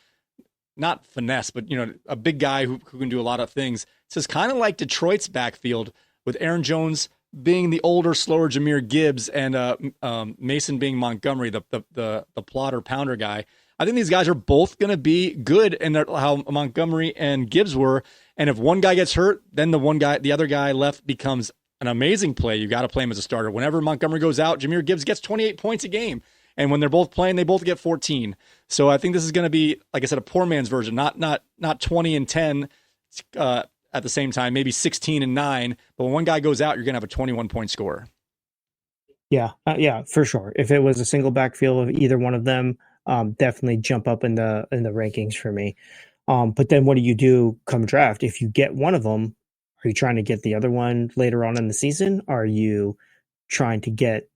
not finesse, but a big guy who can do a lot of things. So it's kind of like Detroit's backfield with Aaron Jones being the older, slower Jahmyr Gibbs and Mason being Montgomery, the plotter pounder guy. I think these guys are both going to be good in how Montgomery and Gibbs were. And if one guy gets hurt, then the other guy left becomes an amazing play. You got to play him as a starter. Whenever Montgomery goes out, Jahmyr Gibbs gets 28 points a game. And when they're both playing, they both get 14. So I think this is going to be, like I said, a poor man's version, not 20 and 10 at the same time, maybe 16 and 9. But when one guy goes out, you're going to have a 21-point scorer. Yeah, for sure. If it was a single backfield of either one of them, definitely jump up in the rankings for me. But then what do you do come draft? If you get one of them, are you trying to get the other one later on in the season? Are you trying to get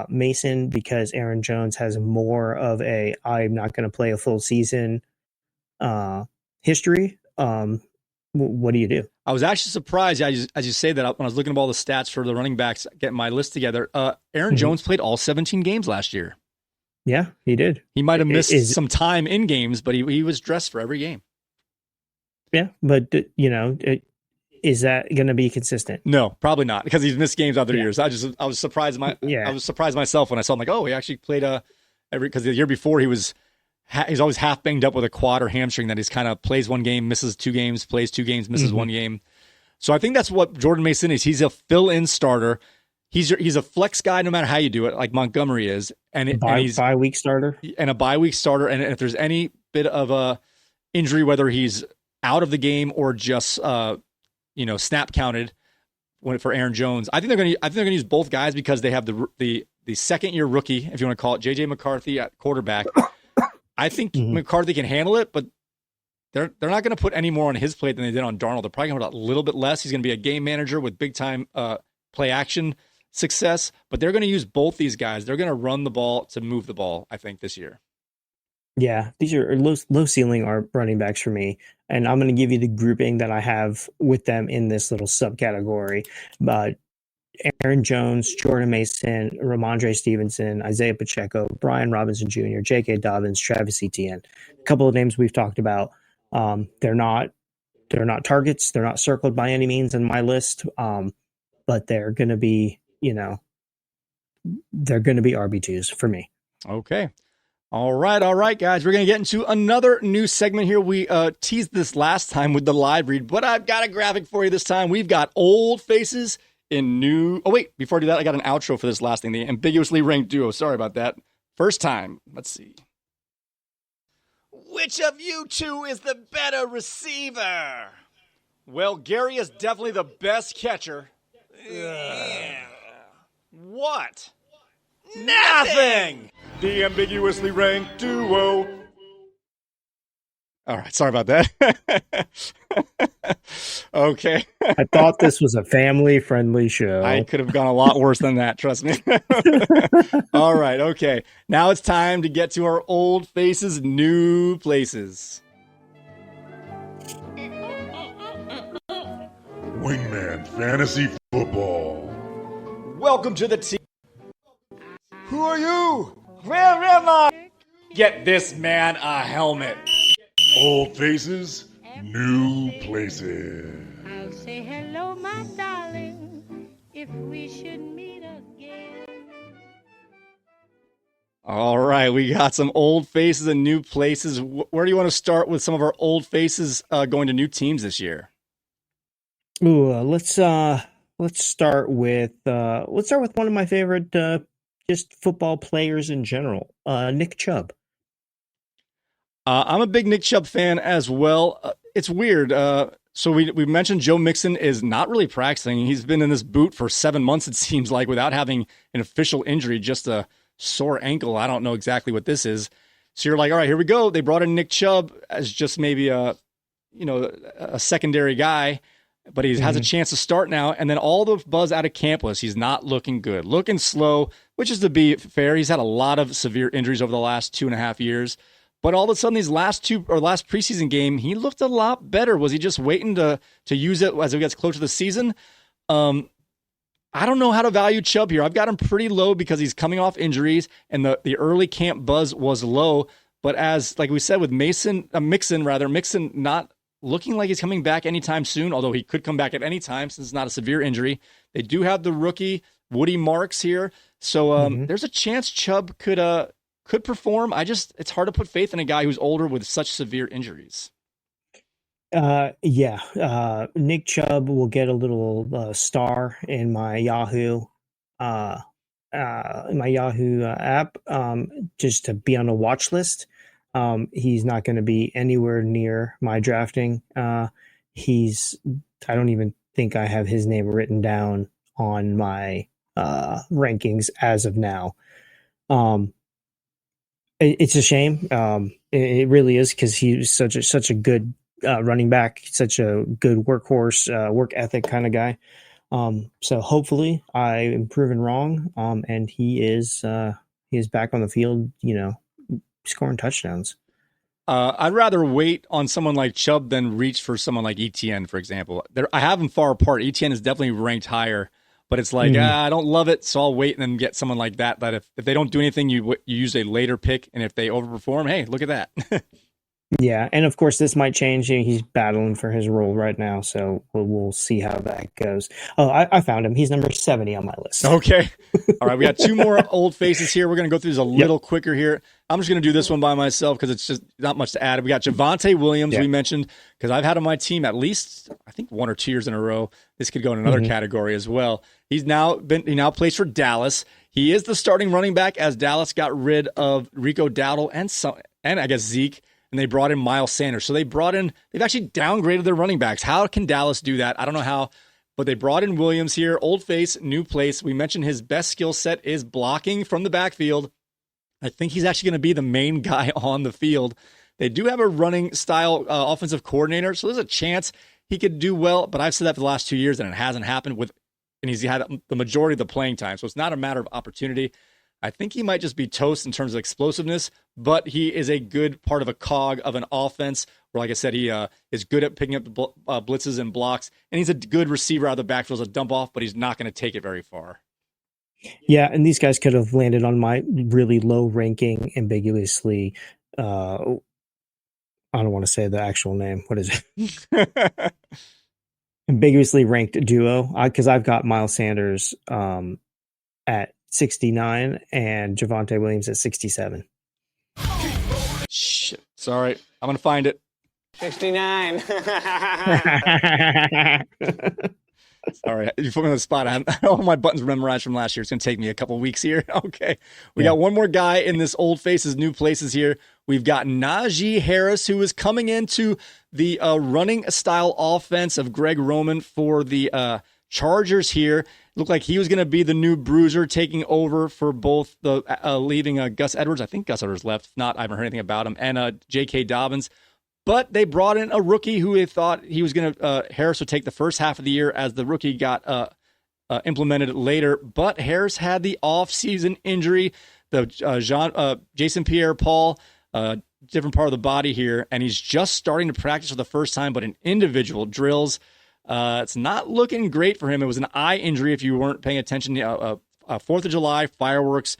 Mason because Aaron Jones has more of I'm not going to play a full season history? What do you do? I was actually surprised, as you say that, when I was looking at all the stats for the running backs, getting my list together. Aaron Jones played all 17 games last year. Yeah, he did. He might have missed some time in games, but he was dressed for every game. Yeah, but is that going to be consistent? No, probably not, because he's missed games other years. I was surprised I was surprised myself when I saw him, like, oh, he actually played because the year before he's always half banged up with a quad or hamstring that he's kind of plays one game, misses 2 games, plays 2 games, misses 1 game. So I think that's what Jordan Mason is. He's a fill-in starter. He's a flex guy no matter how you do it, like Montgomery is, and he's bye-week starter and a bye-week starter. And if there's any bit of a injury, whether he's out of the game or just snap counted for Aaron Jones, I think they're going to use both guys because they have the second-year rookie, if you want to call it, J.J. McCarthy at quarterback. I think McCarthy can handle it, but they're not going to put any more on his plate than they did on Darnold. They're probably going to put a little bit less. He's going to be a game manager with big-time play action success, but they're going to use both these guys. They're going to run the ball to move the ball, I think, this year. Yeah, these are low ceiling are running backs for me, and I'm going to give you the grouping that I have with them in this little subcategory. But Aaron Jones, Jordan Mason, Ramondre Stevenson, Isaiah Pacheco, Brian Robinson Jr., J.K. Dobbins, Travis Etienne. A couple of names we've talked about. They're not targets. They're not circled by any means in my list, but they're going to be, they're going to be RB2s for me. Okay. All right, guys. We're going to get into another new segment here. We teased this last time with the live read, but I've got a graphic for you this time. We've got old faces in new... Oh, wait. Before I do that, I got an outro for this last thing. The Ambiguously Ranked Duo. Sorry about that. First time. Let's see. Which of you two is the better receiver? Well, Gary is definitely the best catcher. What? Nothing! The Ambiguously Ranked Duo. All right, sorry about that. Okay. I thought this was a family-friendly show. I could have gone a lot worse than that, trust me. All right, okay. Now it's time to get to our old faces, new places. Wingman Fantasy Football. Welcome to the team. Who are you? Where am I? Get this man a helmet. Old faces, new places. I'll say hello, my darling, if we should meet again. All right, we got some old faces and new places. Where do you want to start with some of our old faces going to new teams this year? Ooh, let's start with one of my favorite just football players in general, Nick Chubb. I'm a big Nick Chubb fan as well. It's weird. So we mentioned Joe Mixon is not really practicing. He's been in this boot for 7 months, it seems like, without having an official injury, just a sore ankle. I don't know exactly what this is. So you're like, all right, here we go. They brought in Nick Chubb as just maybe a secondary guy, but he has a chance to start now. And then all the buzz out of camp was he's not looking good, looking slow, which is, to be fair, he's had a lot of severe injuries over the last 2.5 years. But all of a sudden, these last preseason game, he looked a lot better. Was he just waiting to use it as it gets closer to the season? I don't know how to value Chubb here. I've got him pretty low because he's coming off injuries, and the early camp buzz was low. But as like we said with Mixon not looking like he's coming back anytime soon, although he could come back at any time since it's not a severe injury. They do have the rookie Woody Marks here, so there's a chance Chubb could perform. It's hard to put faith in a guy who's older with such severe injuries. Nick Chubb will get a little star in my Yahoo app, just to be on a watch list. He's not going to be anywhere near my drafting. I don't even think I have his name written down on my rankings as of now. It's a shame. It really is, because he was such a good running back, such a good workhorse, work ethic kind of guy. So hopefully I am proven wrong. And he is back on the field, scoring touchdowns. I'd rather wait on someone like Chubb than reach for someone like ETN, for example. I have them far apart. ETN is definitely ranked higher, but it's like, I don't love it, so I'll wait and then get someone like that. That if they don't do anything, you use a later pick, and if they overperform, hey, look at that. Yeah, and of course this might change. He's battling for his role right now, so we'll see how that goes. Oh, I found him. He's number 70 on my list. Okay. All right, we got two more old faces here. We're going to go through these a little quicker here. I'm just going to do this one by myself because it's just not much to add. We got Javonte Williams, we mentioned, because I've had on my team at least, I think, 1 or 2 years in a row. This could go in another category as well. He now plays for Dallas. He is the starting running back as Dallas got rid of Rico Dowdle and I guess Zeke. And they brought in Miles Sanders. So they've actually downgraded their running backs. How can Dallas do that? I don't know how, but they brought in Williams here. Old face, new place. We mentioned his best skill set is blocking from the backfield. I think he's actually going to be the main guy on the field. They do have a running style offensive coordinator, so there's a chance he could do well, but I've said that for the last 2 years and it hasn't happened and he's had the majority of the playing time. So it's not a matter of opportunity. I think he might just be toast in terms of explosiveness, but he is a good part of a cog of an offense where, like I said, he is good at picking up the blitzes and blocks, and he's a good receiver out of the backfield as a dump off, but he's not going to take it very far. Yeah, and these guys could have landed on my really low ranking, ambiguously. I don't want to say the actual name. What is it? Ambiguously ranked duo, because I've got Miles Sanders at 69 and Javonte Williams at 67. Shit. Sorry. I'm going to find it. 69. Sorry. You put me on the spot. I have all my buttons memorized from last year. It's going to take me a couple weeks here. Okay. We got one more guy in this old faces, new places here. We've got Najee Harris, who is coming into the running style offense of Greg Roman for the Chargers here. Looked like he was going to be the new bruiser, taking over for both the leaving Gus Edwards. I think Gus Edwards left. If not, I haven't heard anything about him. And J.K. Dobbins. But they brought in a rookie who they thought he was going to, Harris would take the first half of the year as the rookie got implemented later. But Harris had the off-season injury, the Jason Pierre-Paul, different part of the body here. And he's just starting to practice for the first time, but in individual drills. It's not looking great for him. It was an eye injury if you weren't paying attention. 4th of July, fireworks,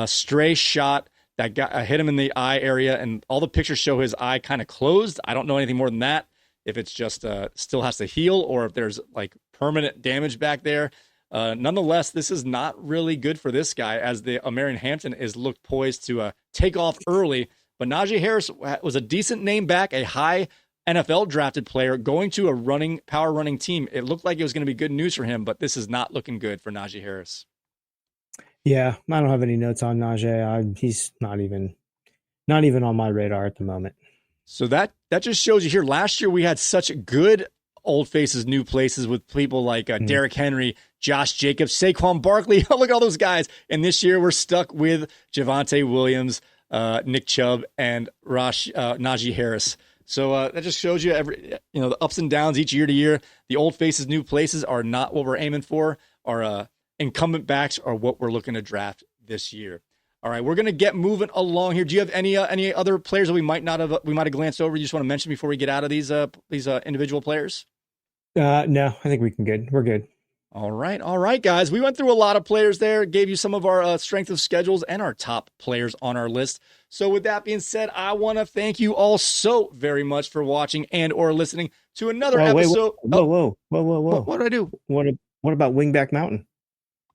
stray shot that hit him in the eye area, and all the pictures show his eye kind of closed. I don't know anything more than that, if it's just still has to heal or if there's like permanent damage back there. Nonetheless, this is not really good for this guy as the Marion Hampton is looked poised to take off early. But Najee Harris was a decent name back, a high NFL drafted player going to a power running team. It looked like it was going to be good news for him, but this is not looking good for Najee Harris. Yeah, I don't have any notes on Najee. He's not even on my radar at the moment. So that just shows you here. Last year we had such good old faces, new places with people like Derrick Henry, Josh Jacobs, Saquon Barkley. Look at all those guys. And this year we're stuck with Javonte Williams, Nick Chubb, and Najee Harris. So that just shows you the ups and downs each year to year. The old faces, new places are not what we're aiming for. Our incumbent backs are what we're looking to draft this year. All right, we're going to get moving along here. Do you have any other players that we might have glanced over? You just want to mention before we get out of these individual players? No, I think we're good. All right, guys. We went through a lot of players there, gave you some of our strength of schedules and our top players on our list. So with that being said, I want to thank you all so very much for watching and or listening to another episode. Whoa. What did I do? What about Wingback Mountain?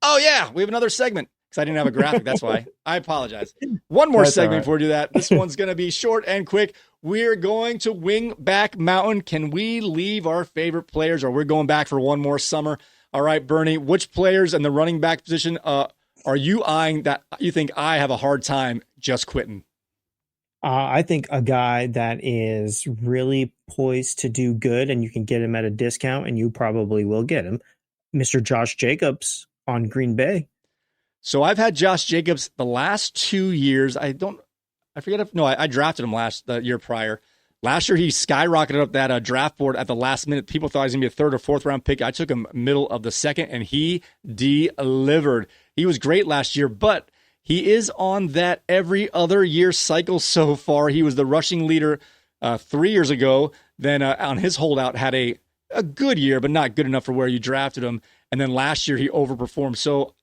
Oh, yeah. We have another segment because I didn't have a graphic. That's why. I apologize. One more segment before we do that. This one's going to be short and quick. We're going to Wingback Mountain. Can we leave our favorite players or we're going back for one more summer? All right, Bernie, which players in the running back position are you eyeing that you think I have a hard time just quitting? I think a guy that is really poised to do good and you can get him at a discount and you probably will get him, Mr. Josh Jacobs on Green Bay. So I've had Josh Jacobs the last 2 years. I drafted him the year prior. Last year, he skyrocketed up that draft board at the last minute. People thought he was going to be a 3rd or 4th round pick. I took him middle of the 2nd, and he delivered. He was great last year, but He is on that every other year cycle so far. He was the rushing leader 3 years ago. Then on his holdout had a good year, but not good enough for where you drafted him. And then last year he overperformed. So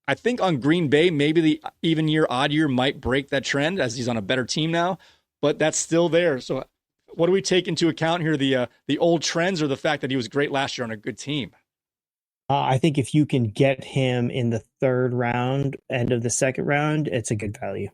I think on Green Bay, maybe the even year, odd year might break that trend as he's on a better team now, but that's still there. So what do we take into account here? The old trends or the fact that he was great last year on a good team? I think if you can get him in the third round, end of the second round, it's a good value.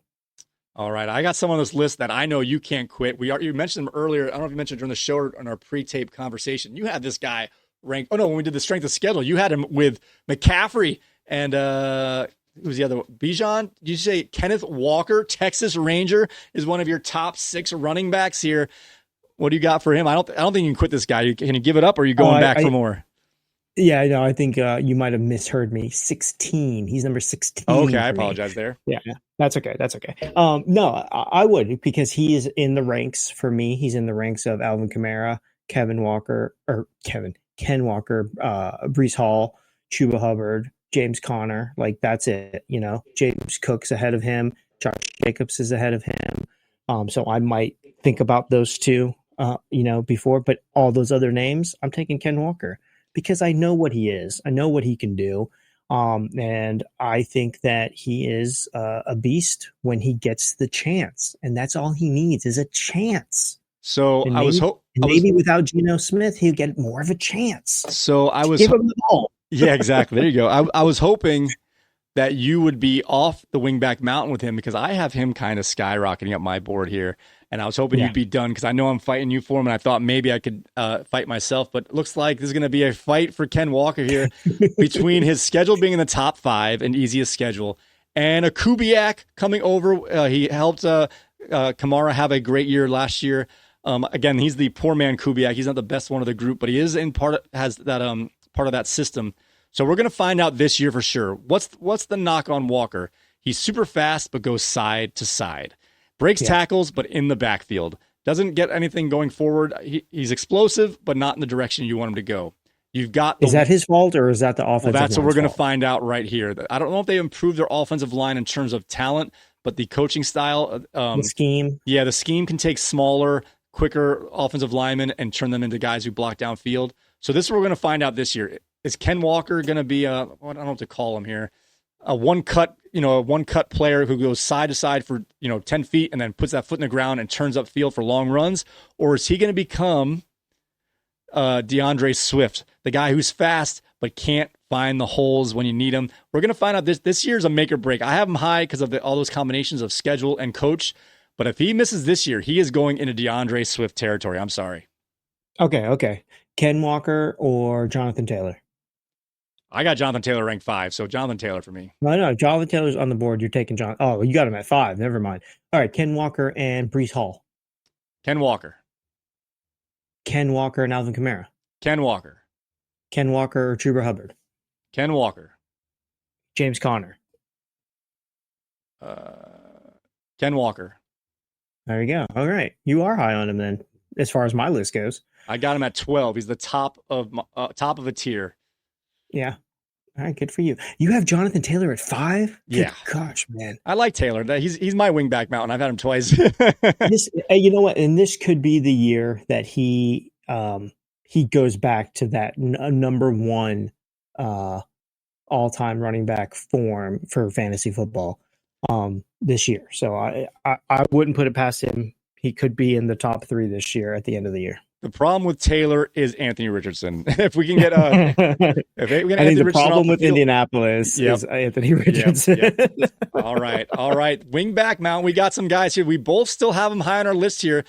All right. I got some on this list that I know you can't quit. You mentioned them earlier. I don't know if you mentioned during the show or in our pre-tape conversation. You had this guy ranked. Oh, no, when we did the strength of schedule, you had him with McCaffrey and who's the other one? Bijan? Did you say Kenneth Walker, Texas Ranger, is one of your top 6 running backs here? What do you got for him? I don't think you can quit this guy. Can you give it up, or are you going back for more? Yeah, no, I think you might have misheard me. 16. He's number 16. Oh, okay, I apologize there. Yeah, that's okay. That's okay. No, I would, because he is in the ranks for me. He's in the ranks of Alvin Kamara, Ken Walker, Breece Hall, Chuba Hubbard, James Conner. Like, that's it. James Cook's ahead of him. Josh Jacobs is ahead of him. So I might think about those two, before. But all those other names, I'm taking Ken Walker, because I know what he is. I know what he can do. And I think that he is a beast when he gets the chance. And that's all he needs is a chance. So maybe without Geno Smith, he'll get more of a chance. So I was give him the ball. Yeah, exactly. There you go. I was hoping that you would be off the Wingback Mountain with him, because I have him kind of skyrocketing up my board here. And I was hoping you'd be done, because I know I'm fighting you for him, and I thought maybe I could fight myself. But it looks like this is going to be a fight for Ken Walker here between his schedule being in the top 5 and easiest schedule, and a Kubiak coming over. He helped Kamara have a great year last year. Again, he's the poor man Kubiak. He's not the best one of the group, but he is has that part of that system. So we're going to find out this year for sure. What's the knock on Walker? He's super fast, but goes side to side. Breaks tackles, but in the backfield. Doesn't get anything going forward. He's explosive, but not in the direction you want him to go. You've got. Is that his fault, or is that the offensive? Well, that's what we're going to find out right here. I don't know if they improved their offensive line in terms of talent, but the coaching style, the scheme. Yeah, the scheme can take smaller, quicker offensive linemen and turn them into guys who block downfield. So this is what we're going to find out this year. Is Ken Walker going to be I don't know what to call him here, a one cut player who goes side to side for 10 feet and then puts that foot in the ground and turns up field for long runs? Or is he going to become DeAndre Swift, the guy who's fast but can't find the holes when you need him? We're going to find out this year's a make or break. I have him high because of all those combinations of schedule and coach. But if he misses this year, he is going into DeAndre Swift territory. I'm sorry. Okay. Ken Walker or Jonathan Taylor? I got Jonathan Taylor ranked 5, so Jonathan Taylor for me. No, Jonathan Taylor's on the board. You're taking John. Oh, you got him at 5. Never mind. All right, Ken Walker and Breece Hall. Ken Walker. Ken Walker and Alvin Kamara. Ken Walker. Ken Walker or Chuba Hubbard. Ken Walker. James Conner. Ken Walker. There you go. All right, you are high on him then, as far as my list goes. I got him at 12. He's the top of a tier. Yeah. All right, good for you. You have Jonathan Taylor at 5? Yeah. Good gosh, man. I like Taylor. He's my Wingback Mountain. I've had him twice. You know what? And this could be the year that he goes back to that number 1 all-time running back form for fantasy football this year. So I wouldn't put it past him. He could be in the top 3 this year at the end of the year. The problem with Taylor is Anthony Richardson. If we can get, I think the problem with Indianapolis is Anthony Richardson. Yep. All right. Wingback Mountain. We got some guys here. We both still have them high on our list here.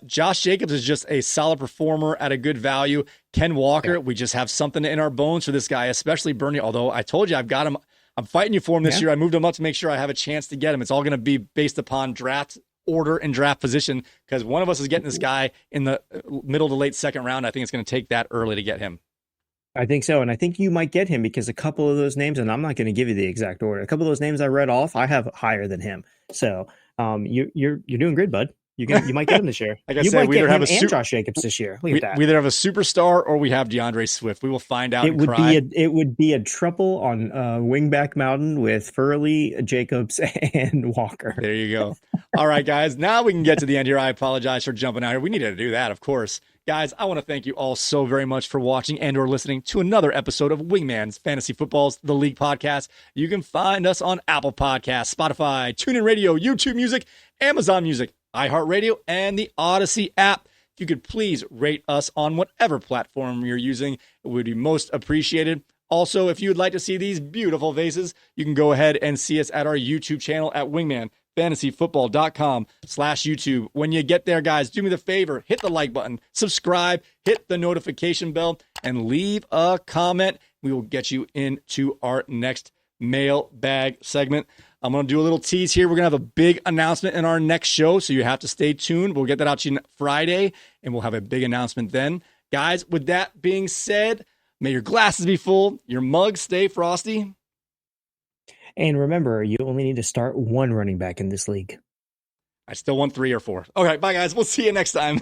Josh Jacobs is just a solid performer at a good value. Ken Walker, we just have something in our bones for this guy, especially Bernie. Although I told you I've got him. I'm fighting you for him this year. I moved him up to make sure I have a chance to get him. It's all going to be based upon draft order and draft position, because one of us is getting this guy in the middle to late second round. I think it's going to take that early to get him. I think so. And I think you might get him because a couple of those names, and I'm not going to give you the exact order, a couple of those names I read off, I have higher than him. So you're doing good, bud. You might get him this year. Like I you said, might we get either him have and Josh Jacobs this year. Look at that. We either have a superstar or we have DeAndre Swift. We will find out. It would be a triple on Wingback Mountain with Furley, Jacobs, and Walker. There you go. All right, guys. Now we can get to the end here. I apologize for jumping out here. We needed to do that, of course. Guys, I want to thank you all so very much for watching and or listening to another episode of Wingman's Fantasy Football's The League Podcast. You can find us on Apple Podcasts, Spotify, TuneIn Radio, YouTube Music, Amazon Music, iHeartRadio, and the Audacy app. If you could please rate us on whatever platform you're using, it would be most appreciated. Also, if you would like to see these beautiful faces, you can go ahead and see us at our YouTube channel at wingmanfantasyfootball.com/YouTube. When you get there, guys, do me the favor, hit the like button, subscribe, hit the notification bell, and leave a comment. We will get you into our next mailbag segment. I'm going to do a little tease here. We're going to have a big announcement in our next show, so you have to stay tuned. We'll get that out to you Friday, and we'll have a big announcement then. Guys, with that being said, may your glasses be full, your mugs stay frosty. And remember, you only need to start one running back in this league. I still want 3 or 4. Okay, bye, guys. We'll see you next time.